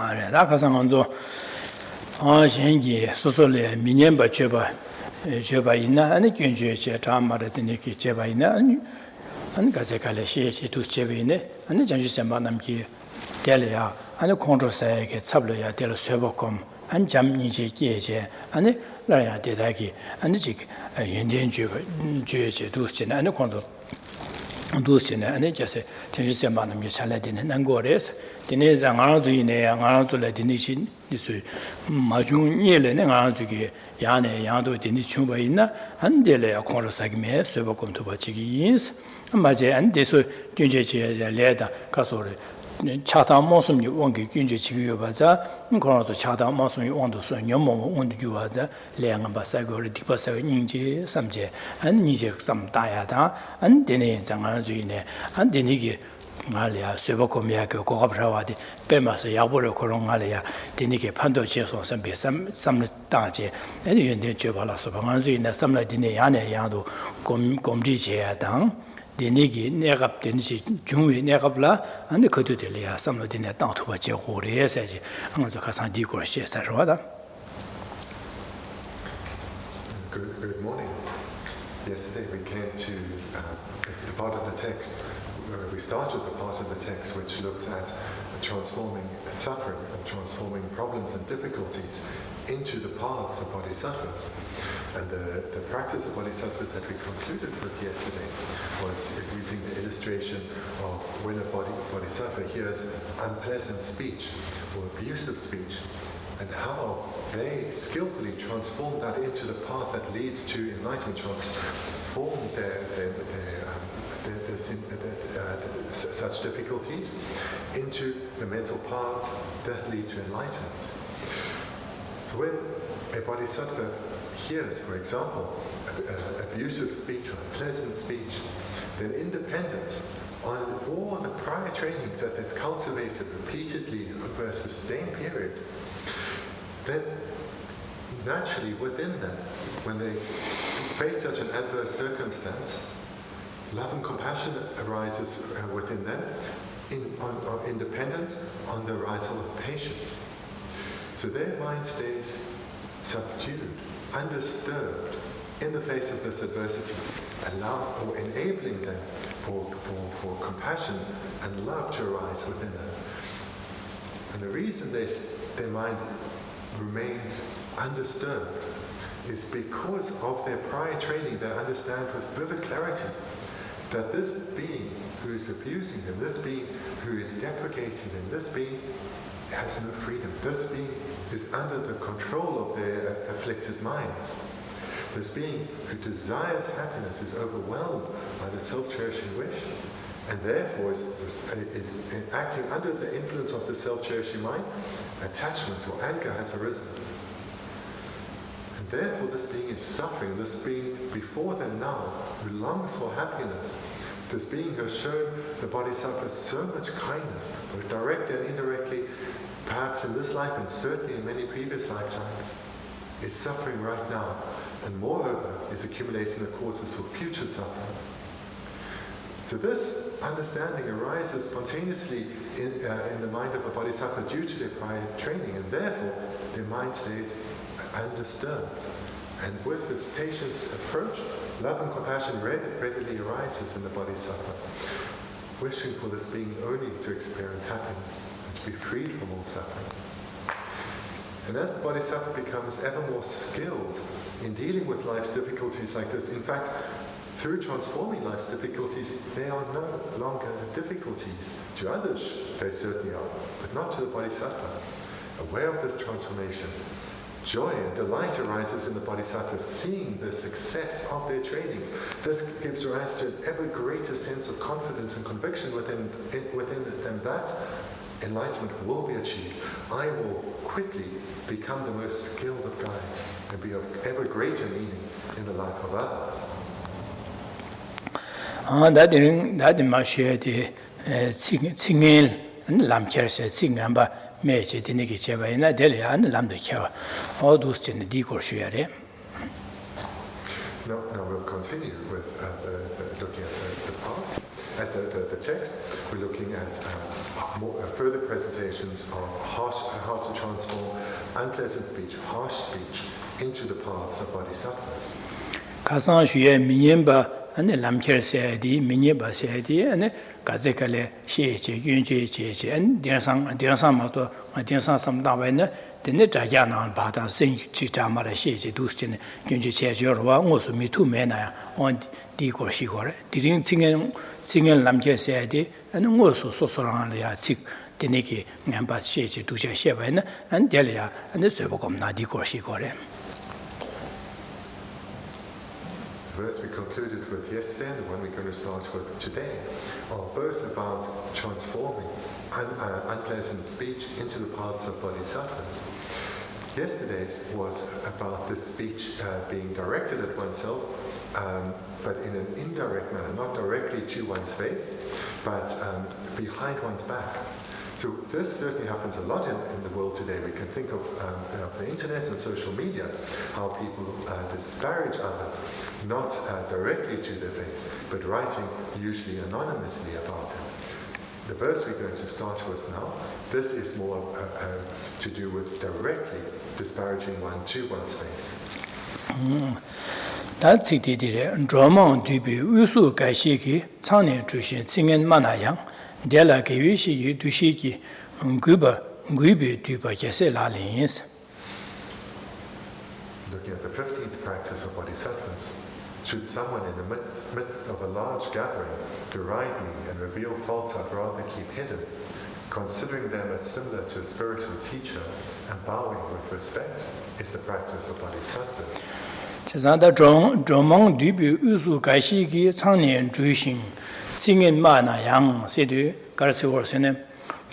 다 가상한조 현기 소소래 미년바 제바 있나 아니 견주에 다 말했더니 그 제바 있나 아니 가세칼에 시에시 두 제베네 아니 장주세 만남기 될이야 아니 컨트롤사에게 잡려야 될 쇠복검 한 잠니제 기에제 아니 라야 대다기 아니 지 연den주에 두스진 아니 컨트롤 두스진 아니 자세 장주세 만남기 잘라되는 난거래서 디네 장아주이네 양아주래 디니신 이수 마중예래네 양아주기 야네 양도 디니 충바 있나 한데래야 컨트롤사기메 쇠복검 도바치기 맞아 안 돼서 경제지에 레다 가서를 차다 모습이 원기 경제 지구요 봐자 그러나도 차다 모습이 원도 소녀모 원도 주와자两把三个地把三个인지 삼제 안 이제 삼다야다 안 되네 장아주이네 안 되니게 말이야 쇠복검이야 그 고갑라와디 빼마서 야보를 그런 말이야 되니게 판도 지어서 선배 삼다제 아니 연대 줘발라서 방안주이네 삼라디네 야네 야도 검지제야당 데니기 내갑된지 중위 내갑라 안데 그도 될이야 삼로디네 땅토바 제고래 해서지 항상 가상 디고를 시에서로다. Good morning. Yesterday we came to the part of the text we started the part of the text which looks at transforming suffering and transforming problems and difficulties into the paths of bodhisattvas. And the practice of bodhisattvas that we concluded with yesterday was using the illustration of when a bodhisattva hears unpleasant speech or abusive speech, and how they skillfully transform that into the path that leads to enlightenment, transform such difficulties into the mental paths that lead to enlightenment. So when a bodhisattva hears, for example, abusive speech or unpleasant speech, then independence on all the prior trainings that they've cultivated repeatedly over a sustained period, then naturally within them, when they face such an adverse circumstance, love and compassion arises within them, on independence, on the arisal of patience. So their mind stays subdued, undisturbed in the face of this adversity, enabling them for compassion and love to arise within them. And the reason their mind remains undisturbed is because of their prior training. They understand with vivid clarity that this being who is abusing them, this being who is deprecating them, this being has no freedom. This being is under the control of their afflicted minds. This being who desires happiness is overwhelmed by the self-cherishing wish, and therefore is acting under the influence of the self-cherishing mind. Attachment or anger has arisen. And therefore this being is suffering. This being before them now, who longs for happiness, this being who has shown the bodhisattva so much kindness, both directly and indirectly, perhaps in this life and certainly in many previous lifetimes, is suffering right now, and moreover is accumulating the causes for future suffering. So this understanding arises spontaneously in the mind of a bodhisattva due to their prior training, and therefore their mind stays undisturbed. And with this patience approach, love and compassion readily arises in the bodhisattva, wishing for this being only to experience happiness, to be freed from all suffering. And as the bodhisattva becomes ever more skilled in dealing with life's difficulties like this, in fact, through transforming life's difficulties, they are no longer difficulties. To others, they certainly are, but not to the bodhisattva. Aware of this transformation, joy and delight arises in the bodhisattva, seeing the success of their trainings. This gives rise to an ever greater sense of confidence and conviction within them that enlightenment will be achieved. I will quickly become the most skilled of guides and be of ever greater meaning in the life of others. That 마셔야지 칭일 람케르세 칭간바 매제 되니게 제바이나 될이안 람도 켜 어두스진 디고셔야래. Now we'll continue with looking at the path. At at the text, we're looking at further presentations of how to transform unpleasant speech, harsh speech, into the paths of bodhisattvas. 가상 주에 미년바 안에 람케르 세디 미년바 세디 안에 가제칼레 시에제 윤제제제 안 디라상마도 디라상 삼다바이네 데네 자야나 바다 생치자마라 시에제 두스진 윤제제저와 오수 미투메나야 온 디고시고레 디링 칭엔 람케르 세디 안에 오수 소소랑알야 직 데네기 냠바 시에제 두샤 셰바이네 안 델야 안에 쇠보검나 디고시고레 The verse we concluded with yesterday and the one we're going to start with today are both about transforming unpleasant speech into the paths of bodhisattvas. Yesterday's was about the speech being directed at oneself, but in an indirect manner, not directly to one's face, but behind one's back. So this certainly happens a lot in the world today. We can think of the internet and social media, how people disparage others, not directly to their face, but writing usually anonymously about them. The verse we're going to start with now, this is more to do with directly disparaging one to one's face. That's it. Drama to be usu gaishiki, Tsane Jushin, Singen Manayang. Dela Kevishiki, Dushiki, Gubi, Duba, Geshe Lalins. Looking at the 15th practice of bodhisattvas, should someone in the midst of a large gathering deride me and reveal faults I'd rather keep hidden, considering them as similar to a spiritual teacher and bowing with respect, is the practice of bodhisattva. Chazanda Dromong Dubu Usu Gaishiki, Tsane Jushin. Singing mana yang sedu garse worsene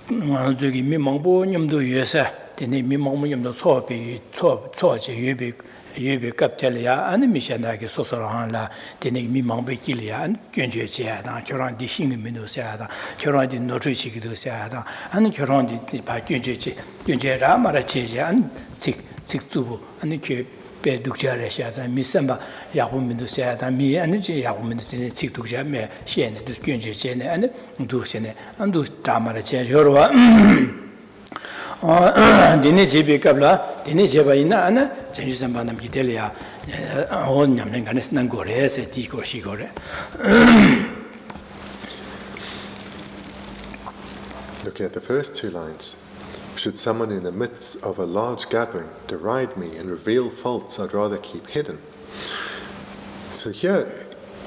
zugi mi mongbo nyamdo yesa deni mi mongbo nyamdo cho je yebe kaptel ya an mi shanda ge sosoran la deni mi mongbo kilia an gyönje che da kyoran di sing mi no sa da kyoran di no chu chi gi do sa da an kyoran di ba gyönje ra mara che je an sik zubu an ke 배 독자를 시야자 미선바 야구민도 시야다 미 아니지 야구민도 시네 직 독자 매 시에네 두 견제 제네 아니 두시네 안두 다마라 제여와 디네 집에 갑라 디네 제바 있나 아나 전주선 반남 기텔이야 온 냠는 간에 쓰는 거래서 디고시 거래 Looking at the first two lines, should someone in the midst of a large gathering deride me and reveal faults I'd rather keep hidden? So here,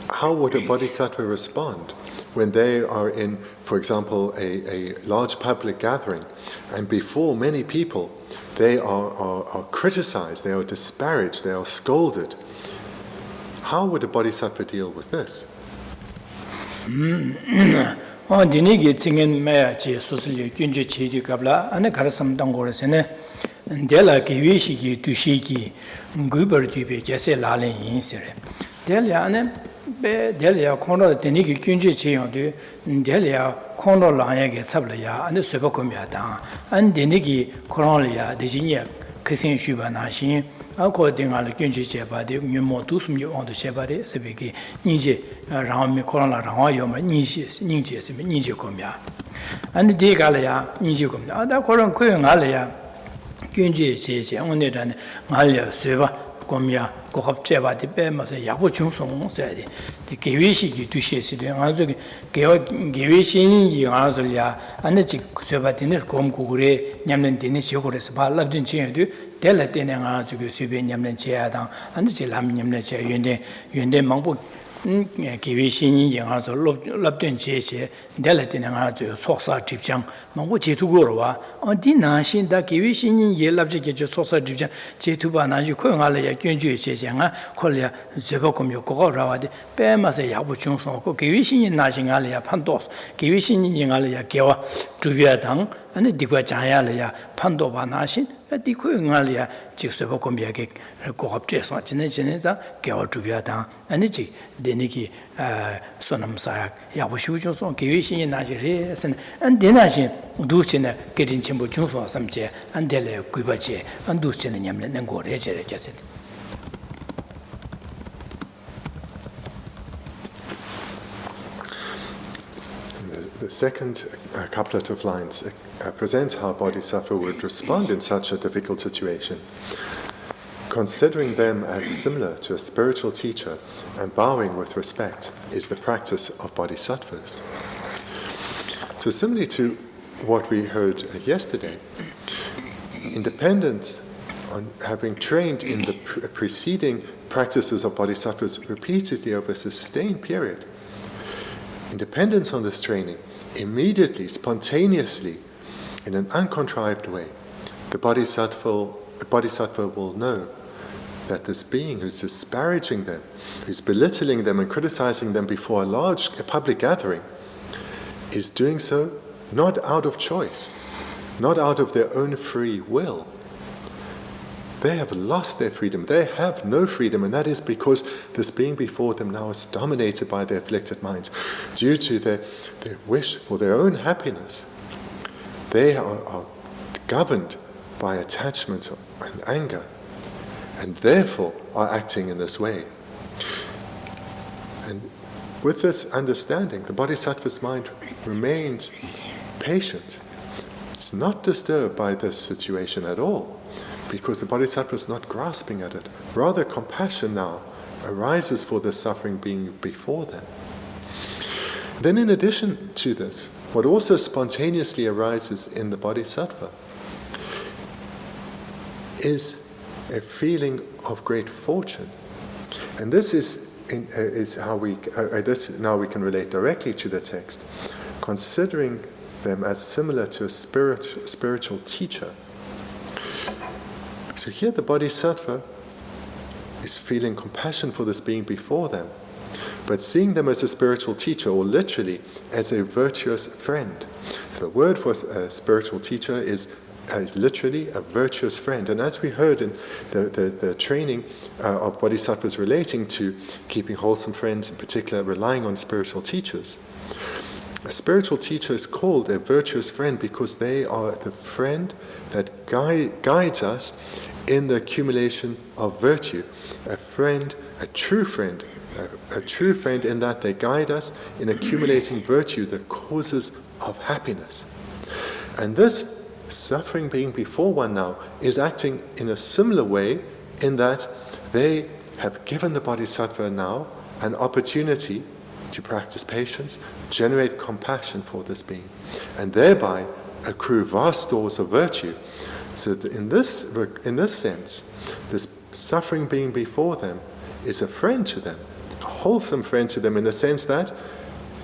how would a bodhisattva respond when they are in, for example, a large public gathering, and before many people, they are criticized, they are disparaged, they are scolded? How would a bodhisattva deal with this? 디니게 칭엔 매야지 소슬리 균제 체디 갑라 안에 가르섬 당고르세네 델라 게위시기 두시기 구버디베 게세 라렌 인세레 델야네 베 델야 코노 디니게 균제 체용데 델야 코노 라야게 찹라야 안에 쇠버콤야다 안 디니게 코로리아 디지니야 크신 슈바나신 아코딩알 균제 제바데 뉴모 두스미 온도 제바데 세베기 니제 라미 코로나 라와요마 니제스미 니제 kom야 안데 디갈야 니제 kom야 아다 코론 코용알야 균제 제제 오늘은 말려 쇠바 kom야 고급 제바데 빼면서 야부 중송 써야지 개위식이 두시에서도 아주 개위신이 아주야 안데 지 쇠바데는 곰고그레 냠는 데는 시고레서 발랍든 지에도 델라 때는 아주 쇠베 냠는 제야당 안데 지 람냠는 제 윤대 망부 개위신이 영화서 럽든 제제 델라 때는 아주 속사 집장 망부 제투고로와 어디나신다 개위신이 예랍지게 속사 집장 제투바나지 코용알야 견주의 제장아 콜야 제보금요 고거라와데 빼마서 야부 중송고 개위신이 나신알야 판도 개위신이 영알야 개와 주비아당 아니 디과 자야려야 판도바 나신 디코응알이야 직서보 공비하게 고급제서 지내자 개와 주비아당 아니지 데니기 소남사 야부슈조소 개위신이 나지레선 안데나신 두치나 게진 첨부 중소 삼제 안델레 구바제 안두치는 냠는 거래제래 계세 The second couplet of lines presents how Bodhisattva would respond in such a difficult situation. Considering them as similar to a spiritual teacher and bowing with respect is the practice of Bodhisattvas. So similarly to what we heard yesterday, independence on having trained in the preceding practices of Bodhisattvas repeatedly over a sustained period, independence on this training, immediately, spontaneously, in an uncontrived way, the Bodhisattva will know that this being who's disparaging them, who's belittling them and criticizing them before a public gathering, is doing so not out of choice, not out of their own free will. They have lost their freedom. They have no freedom, and that is because this being before them now is dominated by their afflicted minds. Due to their wish for their own happiness, they are governed by attachment and anger, and therefore are acting in this way. And with this understanding, the Bodhisattva's mind remains patient. It's not disturbed by this situation at all, because the Bodhisattva is not grasping at it. Rather, compassion now arises for the suffering being before them. Then in addition to this, what also spontaneously arises in the Bodhisattva is a feeling of great fortune. And this is how we now we can relate directly to the text, considering them as similar to a spiritual teacher. So here the Bodhisattva is feeling compassion for this being before them, but seeing them as a spiritual teacher, or literally as a virtuous friend. So the word for a spiritual teacher is literally a virtuous friend. And as we heard in the training of Bodhisattvas relating to keeping wholesome friends, in particular relying on spiritual teachers, a spiritual teacher is called a virtuous friend because they are the friend that guides us in the accumulation of virtue. A friend, a true friend in that they guide us in accumulating virtue, the causes of happiness. And this suffering being before one now is acting in a similar way, in that they have given the Bodhisattva now an opportunity to practice patience, generate compassion for this being, and thereby accrue vast stores of virtue. So that in this sense, this suffering being before them is a friend to them, a wholesome friend to them, in the sense that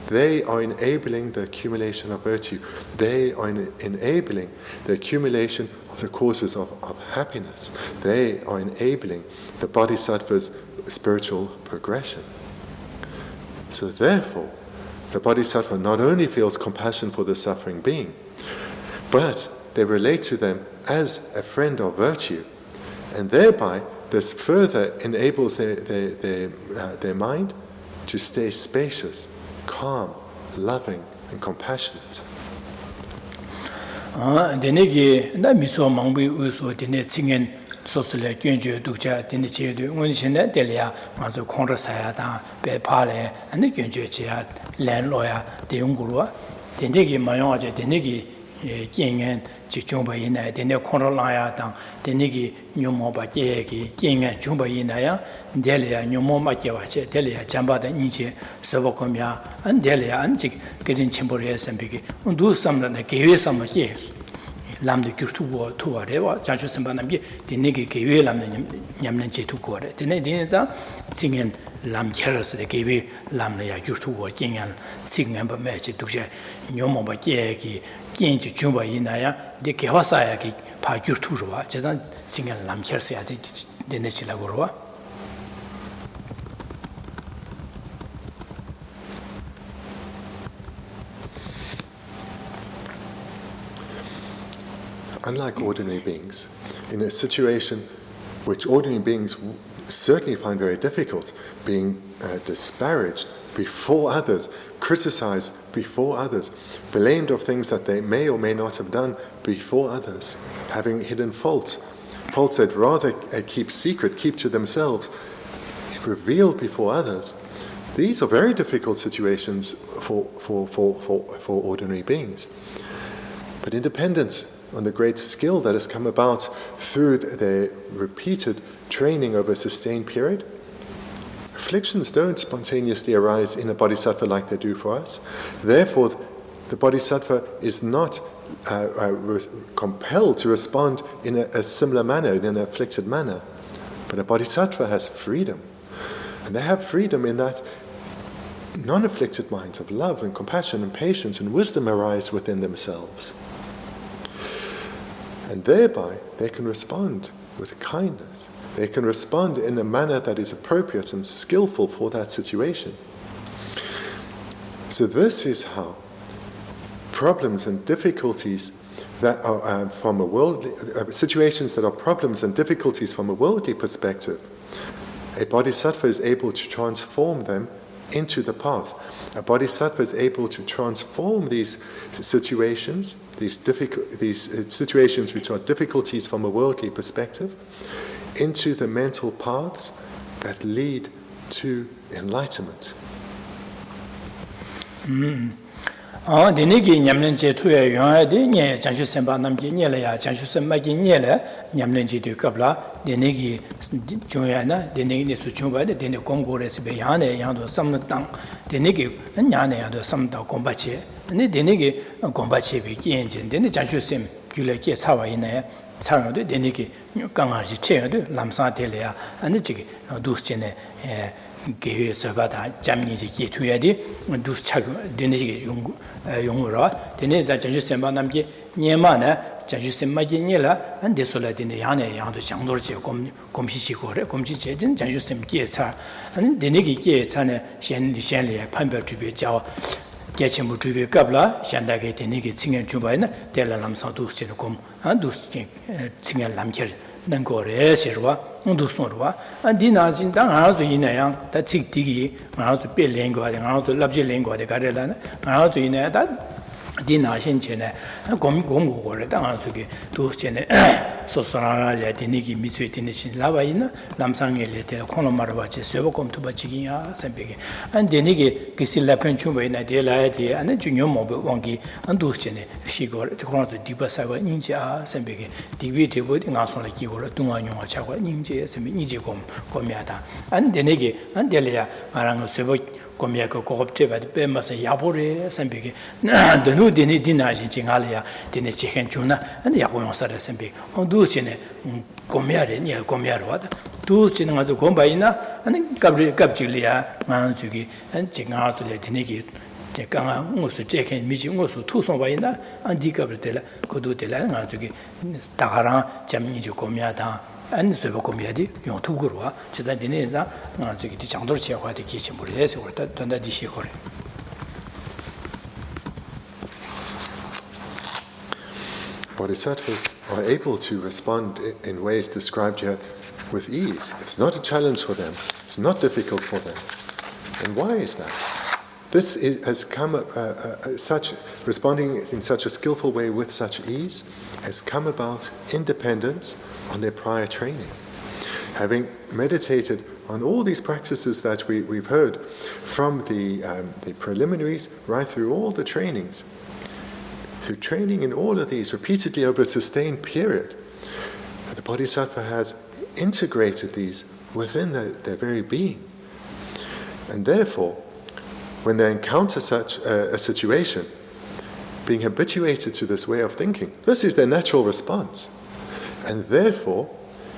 they are enabling the accumulation of virtue. They are enabling the accumulation of the causes of happiness. They are enabling the Bodhisattva's spiritual progression. So therefore, the Bodhisattva not only feels compassion for the suffering being, but they relate to them as a friend of virtue, and thereby this further enables their mind to stay spacious, calm, loving, and compassionate. Denegi na miso mangbi uso dene tsingen sosule gyönjö dukja dene chedu ngonishine delia mazo kongra saya da be pale ane gyönjö cheya len loya de yungurwa denegi mayoje denegi gyingen chungba ina dene kongra laya dang denegi nyomo ba gyegi gyingen chungba ina ya delia nyomo ma gyewache delia jamba da niche sobokomya an delia anjik gedin chimbore sambigi undu samna ne gewe samma gye lamde gyurtugo tuwarewa janchu sambanamgi denegi gewe lamne nyamnen che tukore dene deneza tsingen lam kheras de gewe lamne ya gyurtugo gyingen tsingen ba meche dukje nyomo ba gyegi gyinji chumba inaya de gewasaya gi pa gyurtuwa jezan tsingen lam kheras ya de dene chilagorwa. Unlike ordinary beings, in a situation which ordinary beings certainly find very difficult, being disparaged before others, criticized before others, blamed of things that they may or may not have done before others, having hidden faults that rather keep secret, keep to themselves, revealed before others, These are very difficult situations for ordinary beings. But in dependence on the great skill that has come about through their repeated training over a sustained period, afflictions don't spontaneously arise in a bodhisattva like they do for us. Therefore, the bodhisattva is not compelled to respond in a similar manner, in an afflicted manner. But a bodhisattva has freedom. And they have freedom in that non-afflicted minds of love and compassion and patience and wisdom arise within themselves. And thereby they can respond with kindness. They can respond in a manner that is appropriate and skillful for that situation. So this is how problems and difficulties that are from a worldly situations that are problems and difficulties from a worldly perspective, a bodhisattva is able to transform them into the path. A bodhisattva is able to transform these situations, these situations which are difficulties from a worldly perspective, into the mental paths that lead to enlightenment. Denegi nyamlenje tuya yuwa de nye janshu semba namgi nye le ya janshu semba gi nye le nyamlenje du kabla denegi juya na denegi ne su chumba de dene gomgo re sibe yane yando samtang denegi nyane yando samta gombache ne denegi gombache bi kienjen dene janshu sem gyule ke sawa ine sawa de denegi kangaji che de lamsa de le ya ane ji dus chene gehe sabada jamni ji tuya de dus chag denegi 용으로 되네 자주 sembanam기 녀마나 자주 sem마기 녀라 안데 솔라디네 야네 양도 장도르지 곰시시고래 곰시제진 자주 sem기에서 안 되네기게 차네 셴리에 판별주비 자 개체무 주비 갑라 샹다게 되네기 칭엔 주바이나 델라람사도 스치는 곰 안도스 칭엔 남결 능고래 시르와 운도스노와 안디나진 당 아주 이나양 다 직디기 아주 벨랭고데 아주 랍질랭고데 가래라나 아주 이나다 디나신체네 공고고래 당 아주게 도스체네 소소라라레 디니기 미스웨 디니신 라바이나 남상엘레테 콘로마르바체 세보콤투 바치기야 셈베게 안 디니기 기실라펜 춤베나 데라에디 안 주뇨 모베 왕기 안 도스체네 시고 코노즈 디바사가 닌자 셈베게 디비티보디 나솔라 기고라 둥아뇽아 차고 닌제 셈베 니제곰 고미하다 안 디니기 안 델레야 마랑 세보 고미야고 고급제바디 빼마서 야보레 셈베게 드누 디니 디나지 징알이야 디니 지hen 주나 안 야고용사레 셈베 두스네 고미야레 니 고미야로 와다 두스는 아주 곰바이나 아니 갑질이야 만주기 안 징아줄레 디니기 제가 무슨 제게 미지 무슨 투송바이나 안디갑르텔라 고도텔라 아주기 다가랑 잠니지 고미야다 안 세보 고미야디 용투고로와 제자디네자 아주기 장도르 지역화데 계시 모르에서 왔다 돈다 디시고래 Bodhisattvas are able to respond in ways described here with ease. It's not a challenge for them. It's not difficult for them. And why is that? This has come, responding in such a skillful way with such ease, has come about in dependence on their prior training. Having meditated on all these practices that we've heard, from the preliminaries right through all the trainings, through training in all of these repeatedly over a sustained period, the Bodhisattva has integrated these within their very being. And therefore, when they encounter such a situation, being habituated to this way of thinking, this is their natural response. And therefore,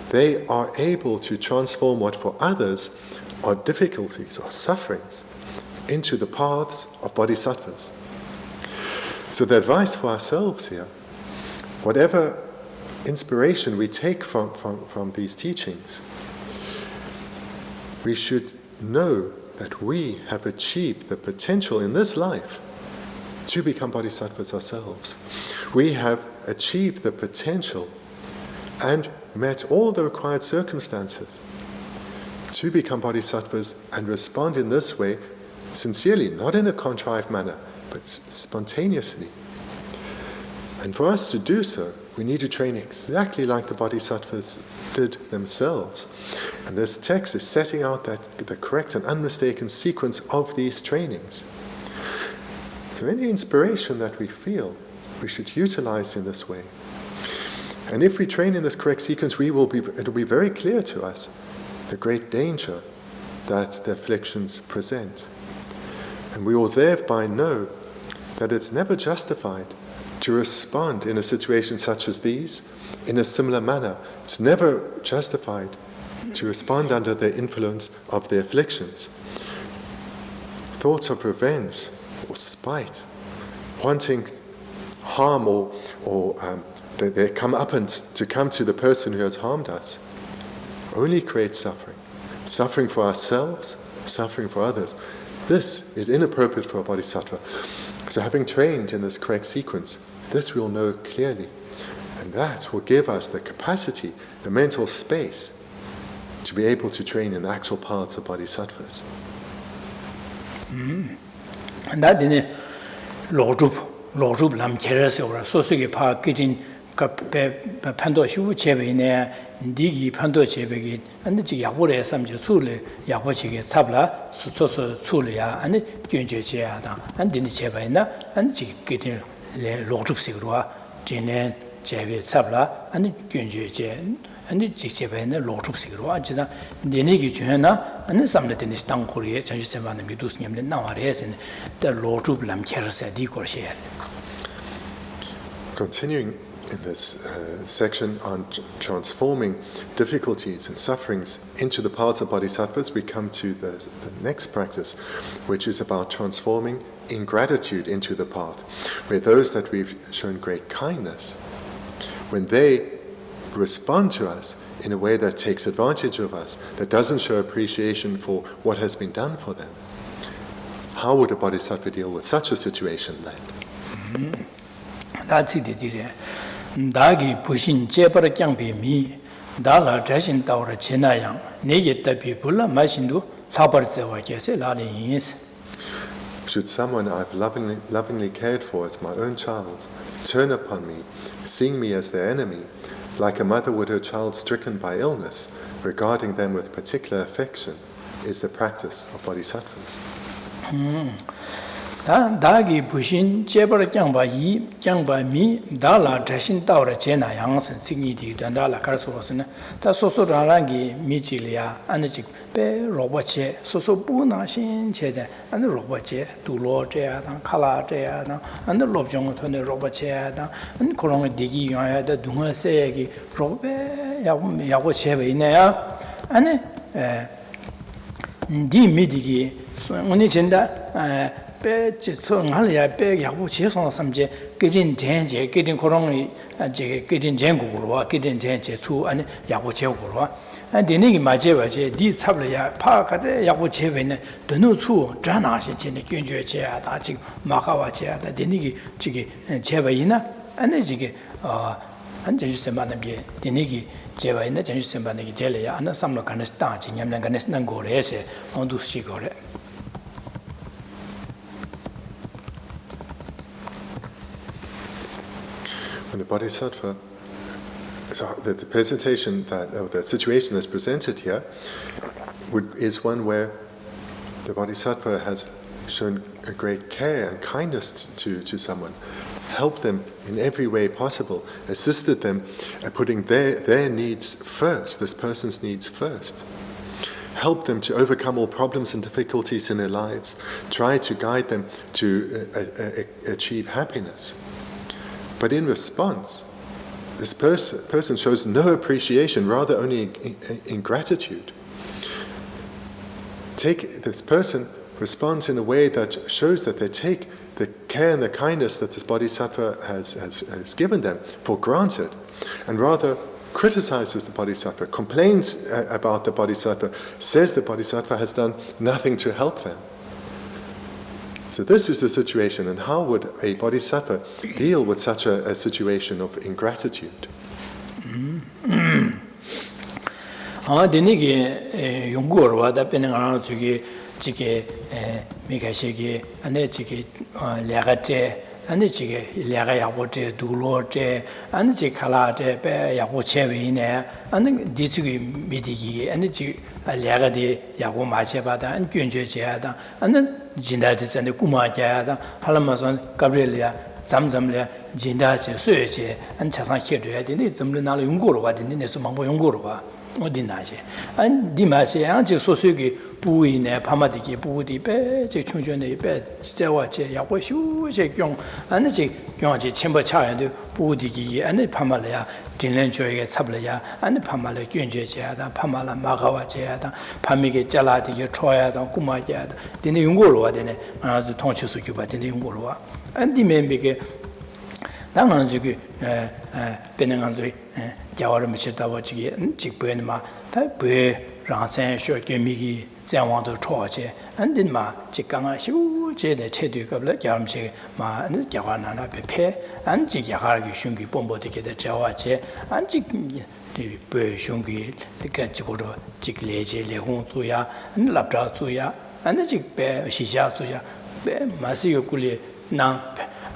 they are able to transform what for others are difficulties or sufferings into the paths of bodhisattvas. So the advice for ourselves here, whatever inspiration we take from these teachings, we should know that we have achieved the potential in this life to become bodhisattvas ourselves. We have achieved the potential and met all the required circumstances to become bodhisattvas and respond in this way sincerely, not in a contrived manner, but spontaneously. And for us to do so, we need to train exactly like the bodhisattvas did themselves. And this text is setting out the correct and unmistaken sequence of these trainings. So any inspiration that we feel, we should utilize in this way. And if we train in this correct sequence, it will be very clear to us the great danger that the afflictions present. And we will thereby know that it's never justified to respond in a situation such as these in a similar manner. It's never justified to respond under the influence of the afflictions. Thoughts of revenge or spite, wanting harm or they come up and to come to the person who has harmed us, only create suffering. Suffering for ourselves, suffering for others. This is inappropriate for a bodhisattva. So having trained in this correct sequence, this we'll know clearly. And that will give us the capacity, the mental space, to be able to train in the actual paths of bodhisattvas. And that in lojong lam kerese ora sosugi pa kijin pando shu chebe ne digi pando chebe and ji yabore samje sule yabo chege sabla so sule ya and gyönje che ya da and din chebe na and ji kijin le lojong sigro jinen chebe sabla and gyönje che and ji chebe ne lojong sigro ajina denegi jena and samle den stang korie chanju sema ne midus nyamle na wares the lojong lam kerese di ko she. Continuing in this section on transforming difficulties and sufferings into the paths of bodhisattvas, we come to the next practice, which is about transforming ingratitude into the path, where those that we've shown great kindness, when they respond to us in a way that takes advantage of us, that doesn't show appreciation for what has been done for them, how would a bodhisattva deal with such a situation then? That's it. Dagi pushin chepara kyangpe mi, dala jashin taura chenayang, negeta pipula mashindu, taparzewa kese lali yins. Should someone I've lovingly cared for as my own child turn upon me, seeing me as their enemy, like a mother would her child stricken by illness, regarding them with particular affection, is the practice of bodhisattvas. Dagi pushin chepara kyangpa mi, dala jashin taura chenayang san singi di dala karasuosana, ta soso rangi mi chilia, anachik pe roba che, soso puna shin che de, and roba che, dulo che, kala che, and lojong tone roba che, and korong digi yaya, the dunga segi, robe, yago chebe inea, and di midigi, unichenda, pe so nghalya pe yabu cheso samje gedin denje gedin korong je gedin jengu gurwa gedin denje chu ani yabu che gurwa an denegi maje baje di chablya pa kaje yabu chebe ne denu chu jana shi chene gyönje che da ji makawa che da denegi jige chebe ina ani jige an je semana be denegi chebe ina je semana gi dele ya an samlo kanes ta ji nyamlan kanes nan gore se ondu shi gore. When the bodhisattva, so the presentation, the situation that's presented here is one where the bodhisattva has shown a great care and kindness to someone, helped them in every way possible, assisted them at putting their needs first, this person's needs first, helped them to overcome all problems and difficulties in their lives, tried to guide them to achieve happiness. But in response, this person shows no appreciation, rather only ingratitude. This person responds in a way that shows that they take the care and the kindness that this bodhisattva has given them for granted, and rather criticizes the bodhisattva, complains about the bodhisattva, says the bodhisattva has done nothing to help them. So this is the situation, and how would a bodhisattva deal with such a situation of ingratitude? Denigi yungurwa da penang jige jige mikashege ane jige lagate and the Jig Lagayawote, Dulote, and the Jikalate, Yawochevine, and the Ditsui Midigi, and the Jig Lagadi, Yawomachebada, and Gunje Jada, and then Jindatis and the Kuma Jada, Palamazon, Gabrielia, Zamzamle, Jindache, Sueche, and Chasan Kedre, the Zamlina Yungurwa, the Nesumamo Yungurwa. And Dimasi, Anti Sosugi, Puine, Pamadiki, Pudi, Pe, Chunjone, Pe, Stewache, Yawashu, Jekyon, and the Jonji Chamber Child, Pudiki, and the Pamalea, Dinlenjo, Sablea, and the Pamala Gunje, Pamala Magawa, Pamike Jalati, Troya, Kumajad, the Yungurwa, then the Tonchusuki, but in the Yungurwa, and the Membeke. Danganzuki, Benanganzui, Jawaram Chitawachi, Chikbenma, Taipue, Ransan, Shorkemiki, Zangpo Dorje, and Dinma, Chikanga, Shu, the Chedu Gabla, Yamche, Ma, and Jawana Pepe, and Jigahari Shungi Bombo to get the Jawache, and Jik the Bue Shungi, the Gachiboro, Chikleje, Lehun Zuya, and Labra Zuya, and the Jikbe, Shisha Zuya, Masio Guli, Nan,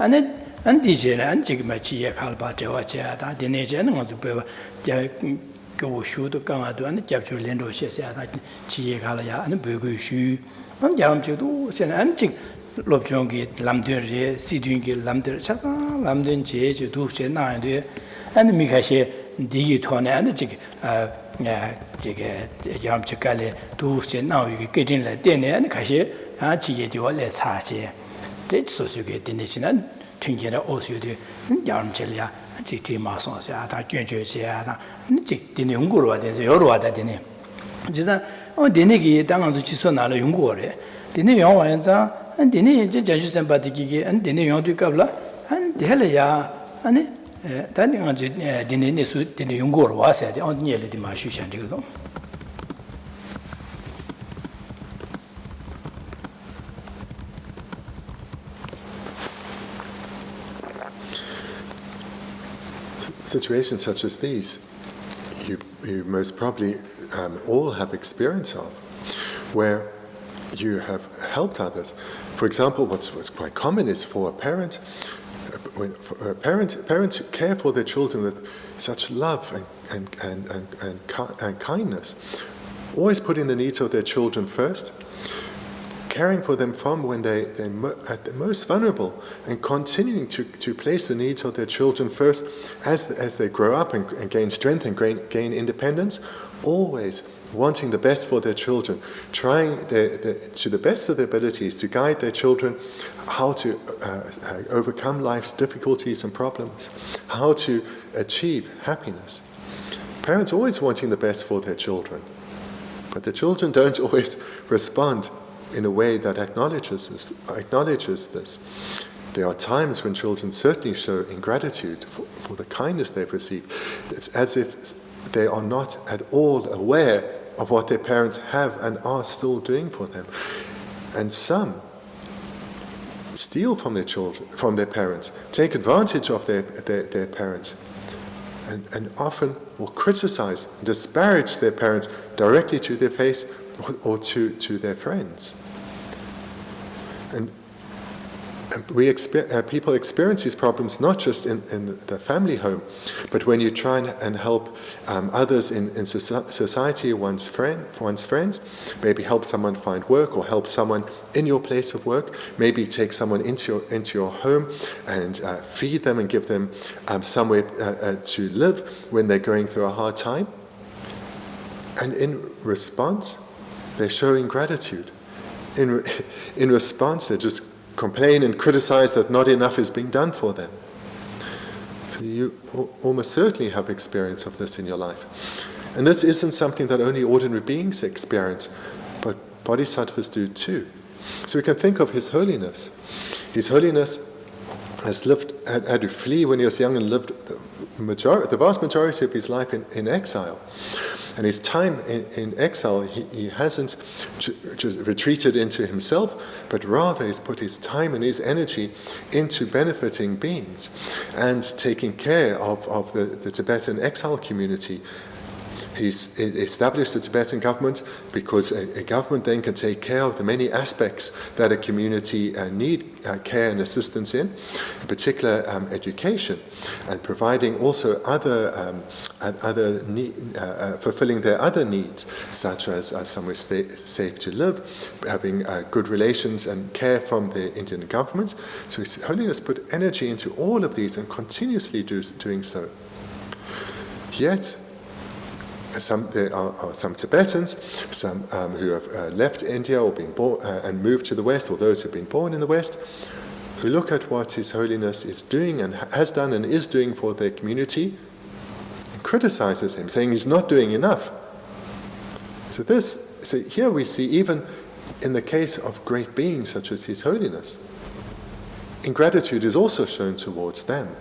and then. And DJ and Jigmachi Kalba Dewacha, the nature and want to be go shoot to Gamadu and capture Lendo Shesa, Chi Kalaya and Bugu Shu, and Yamchu, Sen Antic Lobjongi, Lamdur, Sidungi, Lamdur, Chasa, Lamdun Che, Duche, Nine, and Mikashe, Digitone and the Jig Yamchikale, Duche, now you get in like dinner and Kashe, and Chi Duales Hashe. That's so you get the nation. Thinking also the Yarmchelia, Chiti Masons, Gyalse, the Yunguru, the Yorua, the Dine. Jisa, on Dinigi, down to Chisona, Yungore, the Neonza, and the Judges and Batiki, and the Neon du Gabla, and the Helia, and that the Nisu, the Yungur was at on nearly the Mashu and Digo. Situations such as these, you most probably all have experience of, where you have helped others. For example, what's quite common is for a parent, parents who care for their children with such love and kindness, always putting the needs of their children first, caring for them from when they're at the most vulnerable, and continuing to place the needs of their children first as they grow up and gain strength and gain independence, always wanting the best for their children, trying to the best of their abilities to guide their children how to overcome life's difficulties and problems, how to achieve happiness. Parents always wanting the best for their children, but the children don't always respond in a way that acknowledges this. There are times when children certainly show ingratitude for the kindness they've received. It's as if they are not at all aware of what their parents have and are still doing for them. And some steal from their children, from their parents, take advantage of their parents, and often will criticize, disparage their parents directly to their face or to their friends. And people experience these problems not just in the family home, but when you try and help others in society, one's friends, maybe help someone find work or help someone in your place of work, maybe take someone into your home and feed them and give them somewhere to live when they're going through a hard time. And in response, they're showing gratitude. In response, they just complain and criticize that not enough is being done for them. So you almost certainly have experience of this in your life. And this isn't something that only ordinary beings experience, but bodhisattvas do too. So we can think of His Holiness. His Holiness has had to flee when he was young and lived the vast majority of his life in exile. And his time in exile, he hasn't just retreated into himself, but rather he's put his time and his energy into benefiting beings and taking care of the Tibetan exile community, He's established the Tibetan government because a government then can take care of the many aspects that a community need care and assistance in particular education, and providing also fulfilling their other needs, such as somewhere safe to live, having good relations and care from the Indian government. So His Holiness put energy into all of these and continuously doing so. Yet, there are some Tibetans, some who have left India or been born and moved to the West, or those who have been born in the West, who look at what His Holiness is doing and has done and is doing for their community, and criticizes him, saying he's not doing enough. So here we see, even in the case of great beings such as His Holiness, ingratitude is also shown towards them.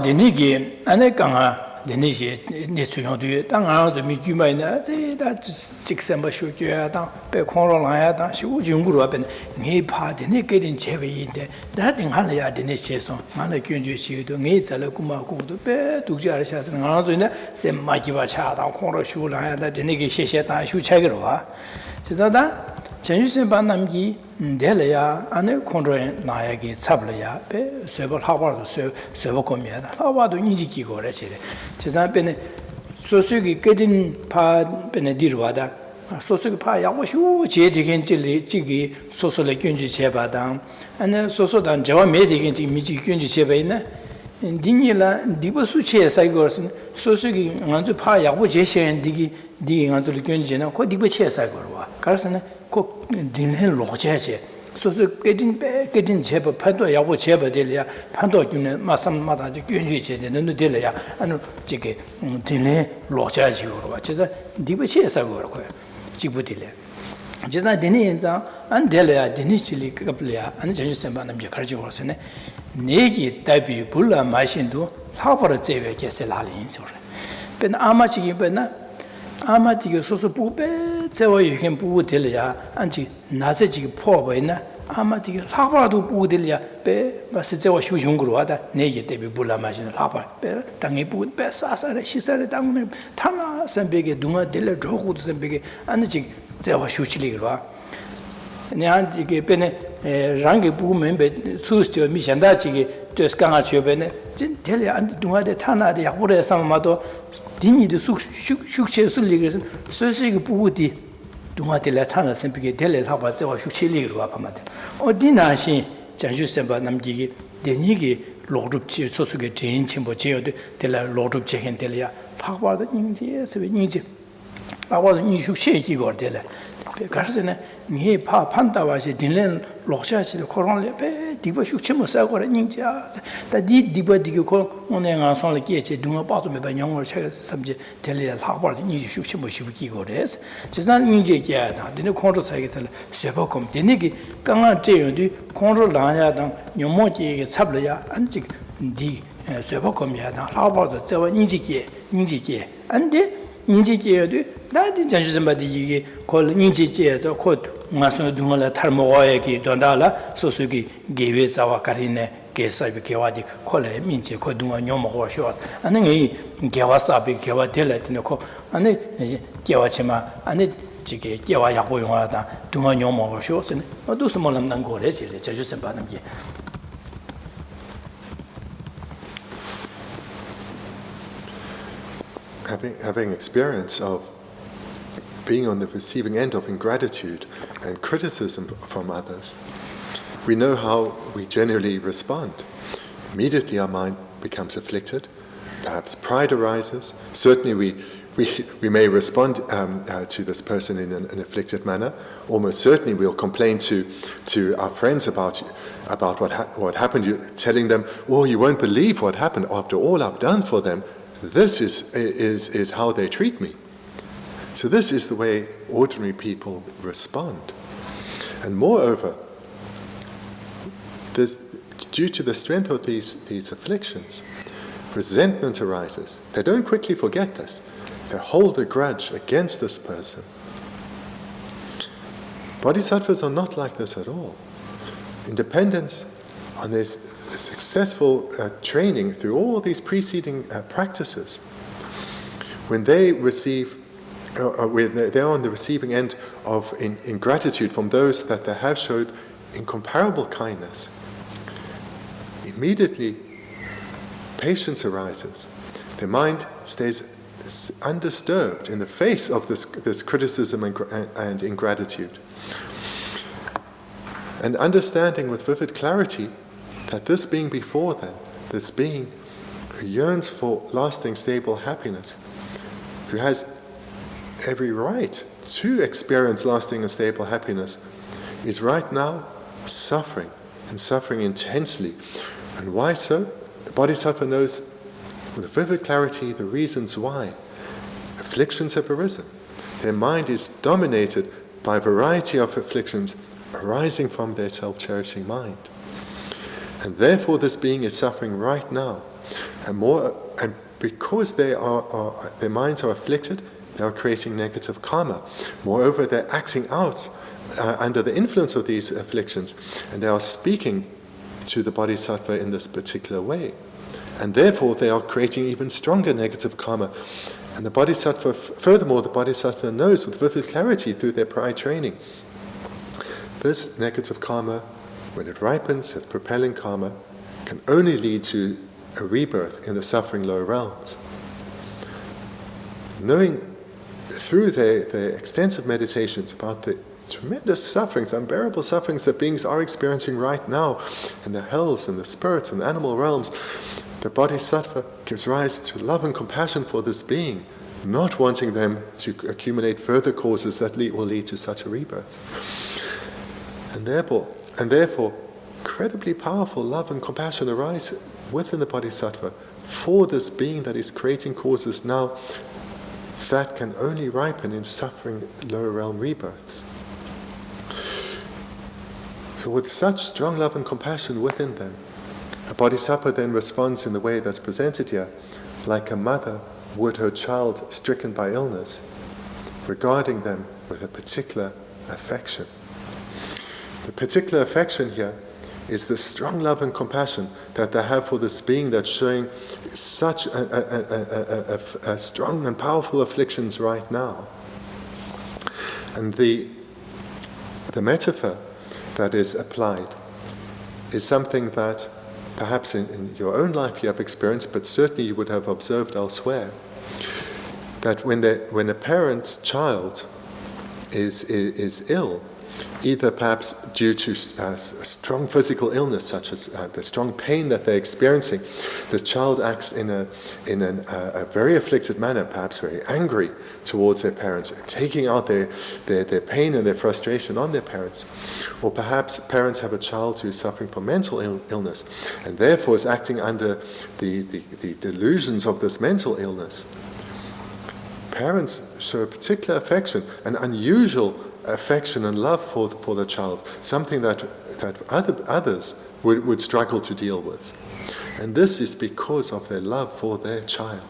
Bendigo, ane kanga Bendigo ne suyong du tang ang zo mi gyumai na ze da jiksamba shu gya da pe khoro la ya da shu jung gu ro ben nge pa de ne ge din che wei de da ding han ya de ne che so ma le gyun ju chi do nge za le ku ma ku do pe du ja sha sa nga zo ne se ma ji ba cha da khoro shu la ya da de ne ge she she da shu che ge ro wa ji za da 전주신 반남기 될래야 안에 콘로에 나야기 잡려야 배 쇠벌 하바도 쇠벌 거미야다 하바도 인지기 거래 지래 제산변에 소수기 끄진 파 변에 뒤로와다 소수기 파 야고슈 제디겐 지기 소소래 균지 제바당 안에 소소단 저와 메디겐 지 미지 균지 제바이나 딩이라 디버수치에 사이거스 소수기 안주 파 야고 제시엔 디기 안주 균지나 거 디버치에 사이거와 가르스는 꼭 딘hen 로제제 소소 깨진 제법 판도 야고 제법들이야 판도 균에 마삼마다 균지 제되는 데려야 아니 저게 딘hen 로제지로 와 제가 디버치에서 그러고요 지부들래 제가 딘인자 안 데려야 딘이실이 그거블이야 아니 전주선반은 게 가르쳐 버서네 내기 대비 불라 마신도 하버를 제외 계세라리 인소를 ben 아마치기 벤나 아마디가 소소 부배 제와 유행 부부 들려야 안지 낮에 지금 포버이나 아마디가 라바도 부부 들려야 배 마스 제와 휴중으로 와다 내게 대비 불라마신 라바 배 당에 부부 배 사사를 시사를 당내 타나 선배게 누가 들려 조고도 선배게 안지 제와 휴치리로 와 내한 이게 배네 랑게 부부 멤버 수스티어 미션다 지게 됐강아 주변에 진 들려 안 누가데 타나데 약보래 삼마도 디니도 숙식체 술리그에서 소식이 부부디 동아들라 타나 샘피게 델레 하바 제와 숙치리로 아파마데 어디나시 장주선바 남기기 데니기 로룹치 소속의 제인 침보 제어도 델라 로룹 제행 델이야 파바도 인디에서 인지 파바도 이 숙체기 거델라 가르스네 니 파 판다와시 딜렌 로샤시 코론레 베 디바 숙체모 사고라 인지야 다 디바 디고 코 오네가 손을 끼에체 둥어 빠도 메바 영어를 책에서 삼지 델리아 하버도 니 숙체모 시부기 거레스 지산 인지게야 데네 콘도 사이게서 쇠버콤 데네기 강한 제요디 콘로 라야당 녀모지게 삽려야 안지 디 쇠버콤이야 하버도 저와 인지게 안데 인지게요디 나디 전주선바디 이게 콜 인지제에서 곧 마서 둥을 탈모와에기 돈달라 소수기 게베자와 가리네 게사비 게와디 콜에 민지 코둥아 녀모고쇼 아니 게와사비 게와텔레트네 코 아니 게와치마 아니 지게 게와 약보용하다 둥아 녀모고쇼스네 어두스 몰람난 거래지 전주선바는 Having experience of being on the receiving end of ingratitude and criticism from others, we know how we generally respond. Immediately our mind becomes afflicted, perhaps pride arises. Certainly we may respond to this person in an afflicted manner. Almost certainly we'll complain to our friends about what happened, telling them, oh, you won't believe what happened after all I've done for them. This is how they treat me. So this is the way ordinary people respond. And moreover, due to the strength of these afflictions, resentment arises. They don't quickly forget this. They hold a grudge against this person. Bodhisattvas are not like this at all. Independence on this successful training through all these preceding practices, when they receive, when they're on the receiving end of in gratitude from those that they have showed incomparable kindness, immediately patience arises. Their mind stays undisturbed in the face of this criticism and ingratitude. And understanding with vivid clarity that this being before them, this being who yearns for lasting, stable happiness, who has every right to experience lasting and stable happiness, is right now suffering, and suffering intensely. And why so? The Bodhisattva knows with vivid clarity the reasons why. Afflictions have arisen. Their mind is dominated by a variety of afflictions arising from their self-cherishing mind. And therefore this being is suffering right now. And because their minds are afflicted, they are creating negative karma. Moreover, they're acting out under the influence of these afflictions, and they are speaking to the Bodhisattva in this particular way. And therefore they are creating even stronger negative karma. And the Bodhisattva, furthermore, the Bodhisattva knows with vivid clarity through their prior training, this negative karma, when it ripens as propelling karma, can only lead to a rebirth in the suffering lower realms. Knowing through their extensive meditations about the tremendous sufferings, unbearable sufferings that beings are experiencing right now in the hells and the spirits and animal realms, the Bodhisattva gives rise to love and compassion for this being, not wanting them to accumulate further causes that will lead to such a rebirth. And therefore, incredibly powerful love and compassion arise within the Bodhisattva for this being that is creating causes now that can only ripen in suffering lower realm rebirths. So with such strong love and compassion within them, a Bodhisattva then responds in the way that's presented here, like a mother would her child stricken by illness, regarding them with a particular affection. The particular affection here is the strong love and compassion that they have for this being that's showing such a strong and powerful afflictions right now. And the metaphor that is applied is something that perhaps in your own life you have experienced, but certainly you would have observed elsewhere. That when a parent's child is ill, either perhaps due to a strong physical illness, such as the strong pain that they're experiencing, this child acts in a very afflicted manner, perhaps very angry towards their parents, taking out their pain and their frustration on their parents. Or perhaps parents have a child who is suffering from mental illness, and therefore is acting under the delusions of this mental illness. Parents show a particular affection, an unusual affection and love for the child, something that others would struggle to deal with. And this is because of their love for their child.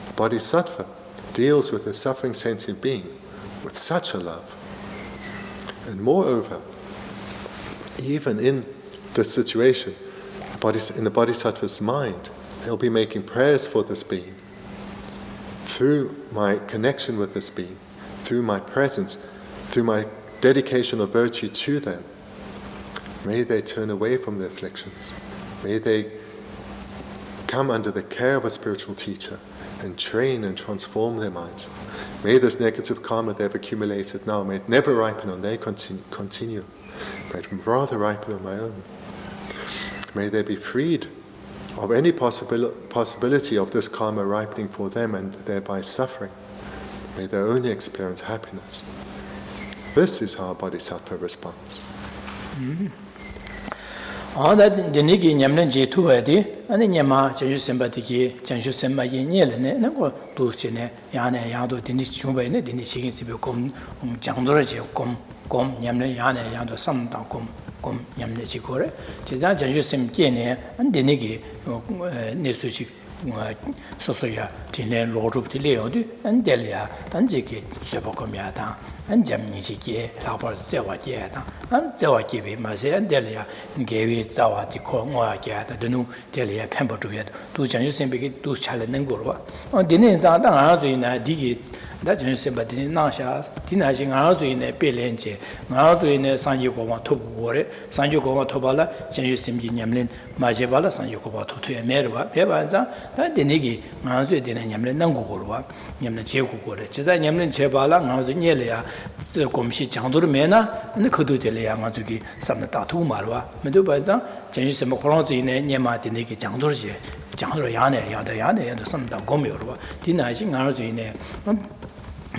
The Bodhisattva deals with a suffering sentient being with such a love. And moreover, even in this situation, in the Bodhisattva's mind, they'll be making prayers for this being. Through my connection with this being, through my presence, through my dedication of virtue to them, may they turn away from their afflictions. May they come under the care of a spiritual teacher and train and transform their minds. May this negative karma they've accumulated now, may it never ripen on their continue. May it rather ripen on my own. May they be freed of any possibility of this karma ripening for them and thereby suffering. May they only experience happiness. This is how Bodhisattva responds. Ana denigi nyamlen je tuwadi, ana nyama janju sembadigi janju sembayi nyelene, nango duchene yane yado dini chumbayne dini chigin sibe kom jangdora je kom nyamlen yane yado samda kom nyamle jikore. Jeza janju sem kene an denigi nesuji 소소야 진행 로줍티 레오디 안델이야 안지게 쇠복음이야다 안잠니지게 라벌 세와게다 안 세와게비 마세 안델이야 게위 자와디 코모야게다 드누 델이야 펜버주야 두 전주선비게 두 잘는 거로 디네 자당 아주이나 디게 다 전주선바디 나샤 디나신 아주이네 벨렌제 아주이네 산지고마 토부고레 산지고마 토발라 전주선비 냠린 마제발라 산지고바 토토에 메르와 배반자 다 디네기 아주이 디네 냠린 난고고로와 냠는 제고고레 지자 냠는 제발라 아주 녀려야 곰시 장도를 메나 근데 그도 될래야 아주기 삼다 투 말와 메도 반자 전주선바 코로나지네 녀마 디네기 장도르지 장도로 야네 삼다 곰요로와 디나신 아주이네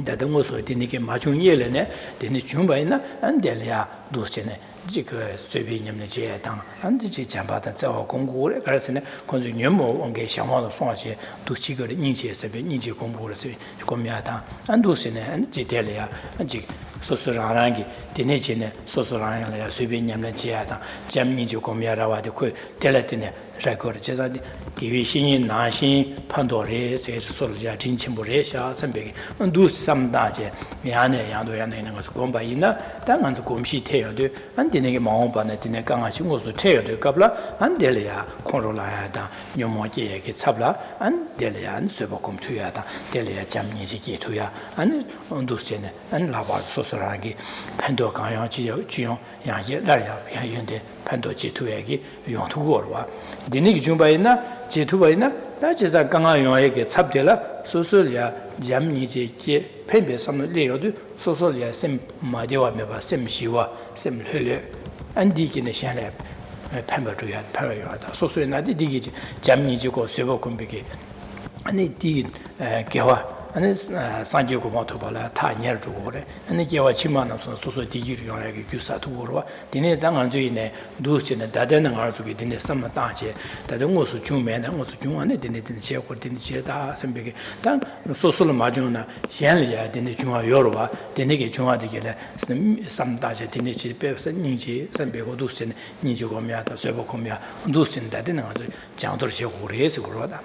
다등고서 디니게 마중예래네 디니 중바이나 안델이야 도스네 지그 쇠비님네 제당 안디지 잠바다 자와 공부를 그래서네 건주 년모 온게 샤마도 송아지 도치거리 인지에서베 인지 공부를 세 고미하다 안도스네 안지델이야 안지 소소라랑기 디네지네 소소라랑이야 쇠비님네 제당 잠니지 고미하라와데 그 텔레티네 라고르 제자디 기위신이 나신 판도레 세솔자 진침보레샤 선배기 누스 삼다제 미안해 양도야네 있는 것을 공부이나 당한서 공시 태여도 안되는 게 마음반에 되네 강하신 것을 태여도 갑라 안델이야 콘롤라야다 녀모지에게 잡라 안델이야 안쇠복음 투야다 델이야 잠니지기 투야 안 누스네 안 라바 소소라기 판도 강요 지용 양예 라야 양연데 판도 지투에게 용투고와 디니기 중바이나 지투바이나 다지자 강아용에게 찹дел라 소소리아 잠니지게 펜베 삼레요도 소소리아 셈 마디와 메바 셈시와 셈흘레 안디기네 샤레 펜버주야 파요다 소소나디 디기지 잠니지고 쇠복음비기 아니 디 개와 아니 산지고 모토발라 타녀 주고래 아니 개와 치만없어 소소 디기를 용하게 규사도고로 디네 장안주이네 두스네 다데는 알주기 디네 삼마다제 다등고수 중매는 고수 중안에 디네 제고 디네 제다 선배게 단 소소를 마주나 현리야 디네 중화 요로와 디네게 중화디게래 삼다제 디네 집에서 닌지 선배고 두스네 니지고미야다 쇠복고미야 두스네 다데는 아주 장도를 제고래서 그러다